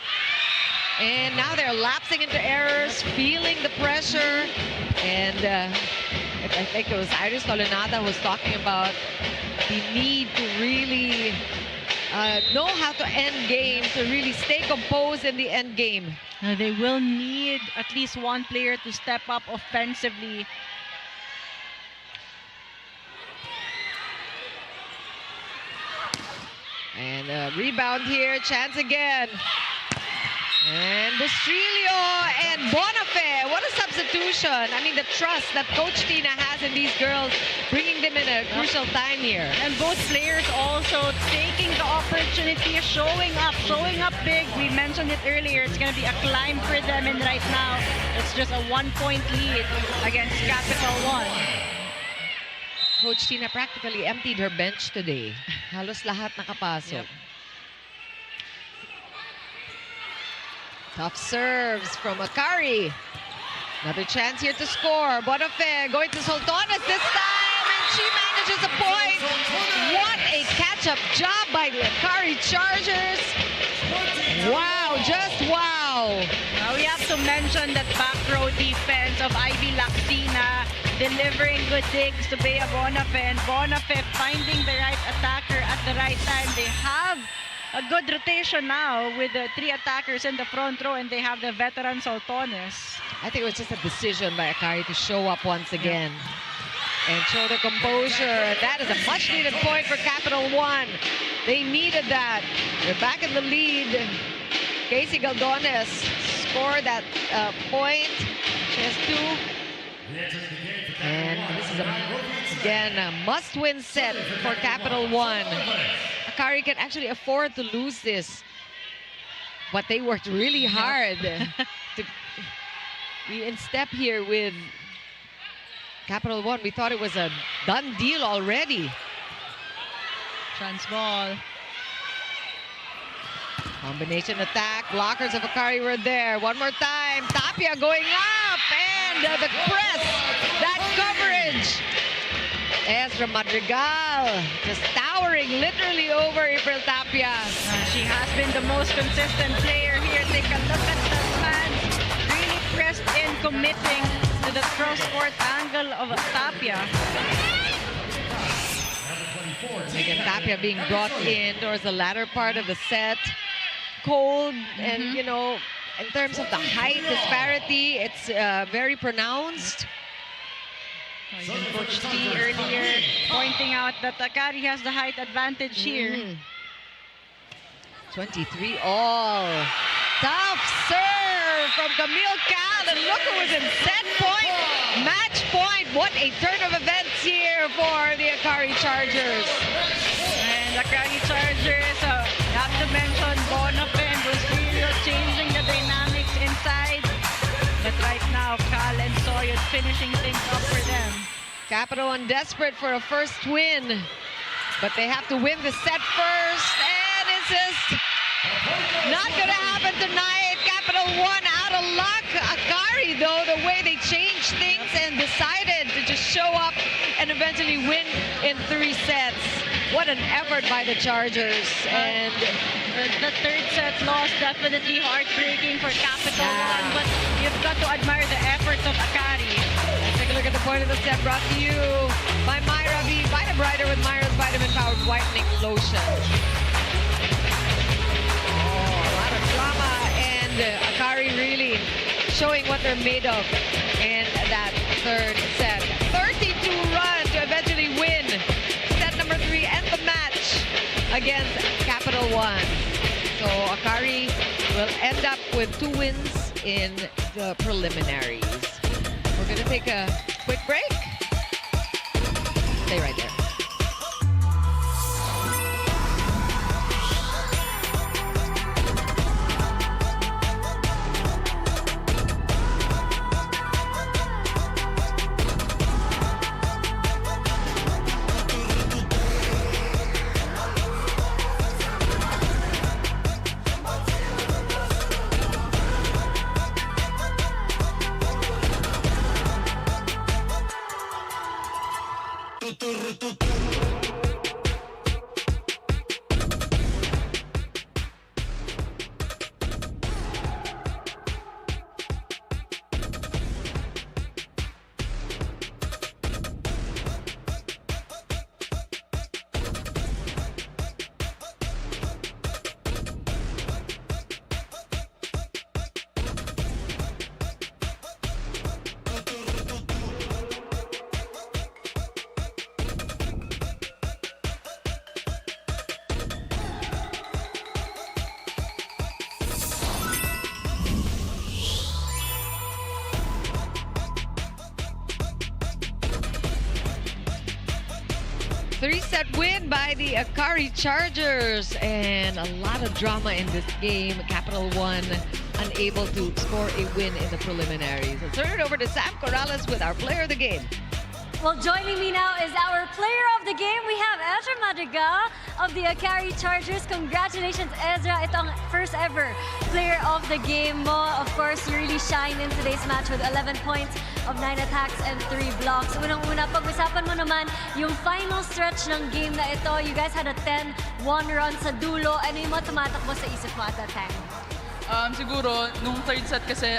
And now they're lapsing into errors, feeling the pressure. And I think it was Iris Solinada was talking about the need to really know how to end games, to really stay composed in the end game. They will need at least one player to step up offensively. And a rebound here, chance again. And Bustrillo and Bonifay, what a substitution. I mean, the trust that Coach Tina has in these girls, bringing them in a crucial time here. And both players also taking the opportunity, showing up big. We mentioned it earlier, it's going to be a climb for them, and right now, it's just a 1-point lead against Capital One. Coach Tina practically emptied her bench today. Halos lahat nakapasok. Yep. Tough serves from Akari. Another chance here to score. Bonafé going to Soltones this time, and she manages a point. What a catch-up job by the Akari Chargers. Wow, just wow. We have to mention that back row defense of Ivy Laxina, delivering good digs to Bea Bonafé, and Bonafé finding the right attacker at the right time. They have a good rotation now with the 3 attackers in the front row, and they have the veteran Soltones. I think it was just a decision by Akari to show up once again and show the composure. And that is a much-needed point for Capital One. They needed that. They're back in the lead. Casey Galdones scored that point. She has 2. And this is, again, a must-win set for Capital One. Akari can actually afford to lose this, but they worked really hard to be in step here with Capital One. We thought it was a done deal already. Trans ball. Combination attack. Blockers of Akari were there. One more time. Tapia going up. And the press. That coverage. Ezra Madrigal just towering literally over April Tapia. She has been the most consistent player here. Take a look at the fans. Really pressed in, committing to the cross-court angle of Tapia. Again, Tapia being brought in towards the latter part of the set. Cold, and you know, in terms of the height disparity, it's very pronounced. Even Coach T earlier pointing out that Akari has the height advantage here. 23 all. Tough serve from Camille Cal, and look who was in set point, match point. What a turn of events here for the Akari Chargers. And Akari Chargers, have to mention Bonafé was really changing the dynamics inside. But right now, Cal and Soyot finishing things up for them. Capital One desperate for a first win, but they have to win the set first, and it's just not gonna happen tonight. Capital One out of luck. Akari, though, the way they changed things and decided to just show up and eventually win in 3 sets. What an effort by the Chargers. And the third set loss, definitely heartbreaking for Capital One, but you've got to admire the efforts of Akari. Let's take a look at the point of the set, brought to you by Myra V. Vita Brighter with Myra's vitamin-powered whitening lotion. A lot of drama, and Akari really showing what they're made of in that third set. 32 run to eventually win set number 3 and the match against Capital One. So Akari will end up with 2 wins in the preliminaries. We're going to take a quick break. Stay right there. Three-set win by the Akari Chargers, and a lot of drama in this game. Capital One unable to score a win in the preliminaries. Let's turn it over to Sam Corrales with our player of the game. Well, joining me now is our player of the game. We have Ezra Madrigal of the Akari Chargers. Congratulations, Ezra. Ito ang first ever player of the game mo. Of course, you really shine in today's match with 11 points of 9 attacks and 3 blocks. Unang-una, pag-usapan mo naman yung final stretch ng game na ito. You guys had a 10-1 run sa dulo. Ano yung mga tumatakbo sa isip mo at that time? Siguro, nung third set kasi,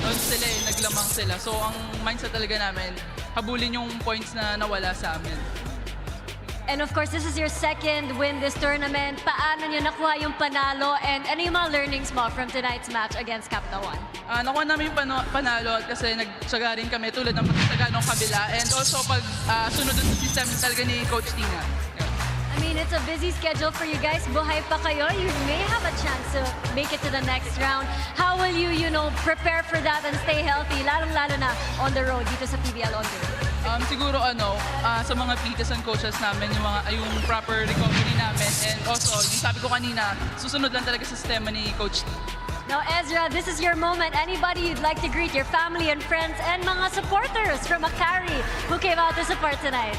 noon sila naglamang sila. So, ang mindset talaga namin, habulin yung points na nawala sa amin. And of course, this is your second win this tournament. Paano nyo nakuha yung panalo? And ano yung mga learnings mo from tonight's match against Capital 1? Nakuha namin yung panalo kasi nagtsaga rin kami tulad ng pagtsaga ng kabila. And also, pag sunod dun sa system talaga ni Coach Tina. I mean, it's a busy schedule for you guys. Buhay pa kayo. You may have a chance to make it to the next round. How will you, prepare for that and stay healthy, lalong-lalo na on the road dito sa PVL on tour? Siguro sa mga PTs and coaches namin, yung proper recovery namin. And also, yung sabi ko kanina, susunod lang talaga sa sistema ni Coach T. Now, Ezra, this is your moment. Anybody you'd like to greet, your family and friends and mga supporters from Akari who came out to support tonight?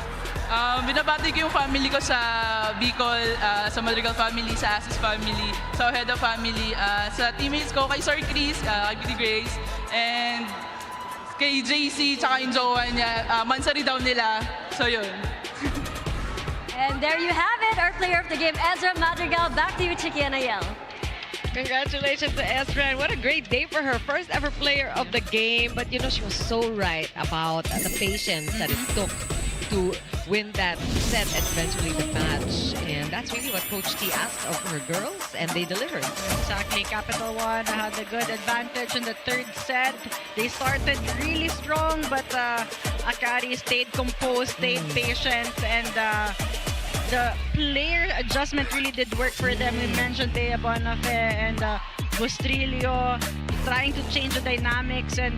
Binabati ko yung family ko sa Bicol, sa Madrigal family, sa Asis family, sa Ojeda family, sa teammates ko, kay Sir Chris, kay Beauty Grace, and kay JC, tsaka yung jowa niya. Mansari daw nila. So, yun. And there you have it, our player of the game, Ezra Madrigal. Back to you, Chiki and Ayel. Congratulations to Ezra, and what a great day for her. First ever player of the game, but she was so right about the patience that it took to win that set and eventually the match. And that's really what Coach T asked of her girls, and they delivered. Exactly. Capital 1 had a good advantage in the third set. They started really strong, but Akari stayed composed, stayed patient, and the player adjustment really did work for them. We mentioned Bea Bonafe and Bustrillo trying to change the dynamics and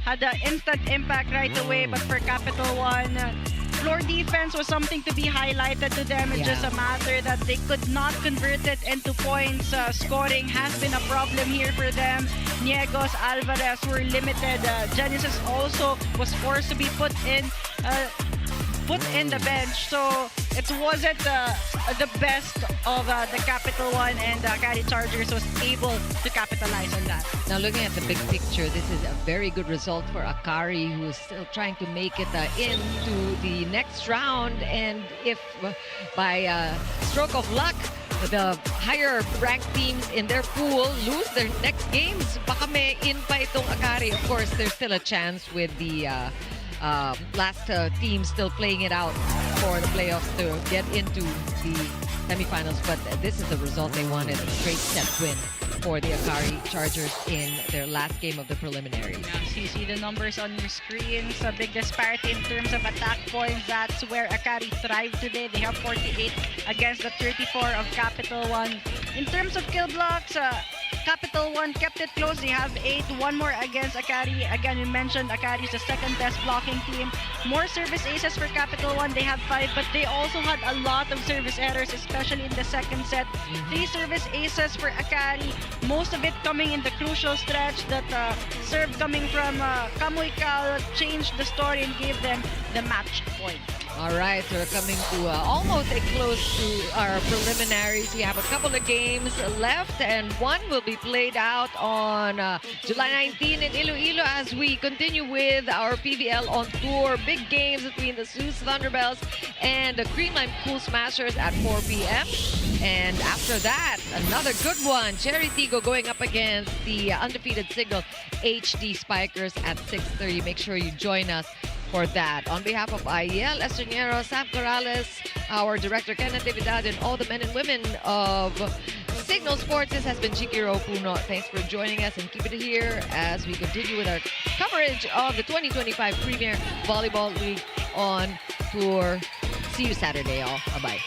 had an instant impact right away. But for Capital 1, floor defense was something to be highlighted to them. It's just a matter that they could not convert it into points. Scoring has been a problem here for them. Niegos, Alvarez were limited. Genesis also was forced to be put in the bench. So it wasn't the best of the Capital 1, and Akari Chargers was able to capitalize on that. Now, looking at the big picture, this is a very good result for Akari, who is still trying to make it into the next round. And if by stroke of luck, the higher ranked teams in their pool lose their next games, baka may in pa itong Akari. Of course, there's still a chance with the last team still playing it out for the playoffs to get into the semifinals, but this is the result they wanted, a straight set win for the Akari Chargers in their last game of the preliminaries. So you see the numbers on your screens, a big disparity in terms of attack points. That's where Akari thrived today. They have 48 against the 34 of Capital 1. In terms of kill blocks, Capital 1 kept it close. They have 8, one more against Akari. Again, we mentioned Akari is the second best blocking team. More service aces for Capital 1. They have 5, but they also had a lot of service errors, especially in the second set. 3 service aces for Akari. Most of it coming in the crucial stretch. That serve coming from Kamuy Kal changed the story and gave them the match point. All right, so we're coming to almost a close to our preliminaries. We have a couple of games left, and one will be played out on July 19 in Iloilo as we continue with our PVL on tour. Big games between the Zeus Thunderbells and the Creamline Cool Smashers at 4 p.m. And after that, another good one. Cherry Tigo going up against the undefeated Signal HD Spikers at 6:30. Make sure you join us for that. On behalf of Ayel Estraniero, Sam Corrales, our director Kenneth Davidad, and all the men and women of Signal Sports, this has been Chikiro Puno. Thanks for joining us, and keep it here as we continue with our coverage of the 2025 Premier Volleyball League on tour. See you Saturday, all. Bye-bye.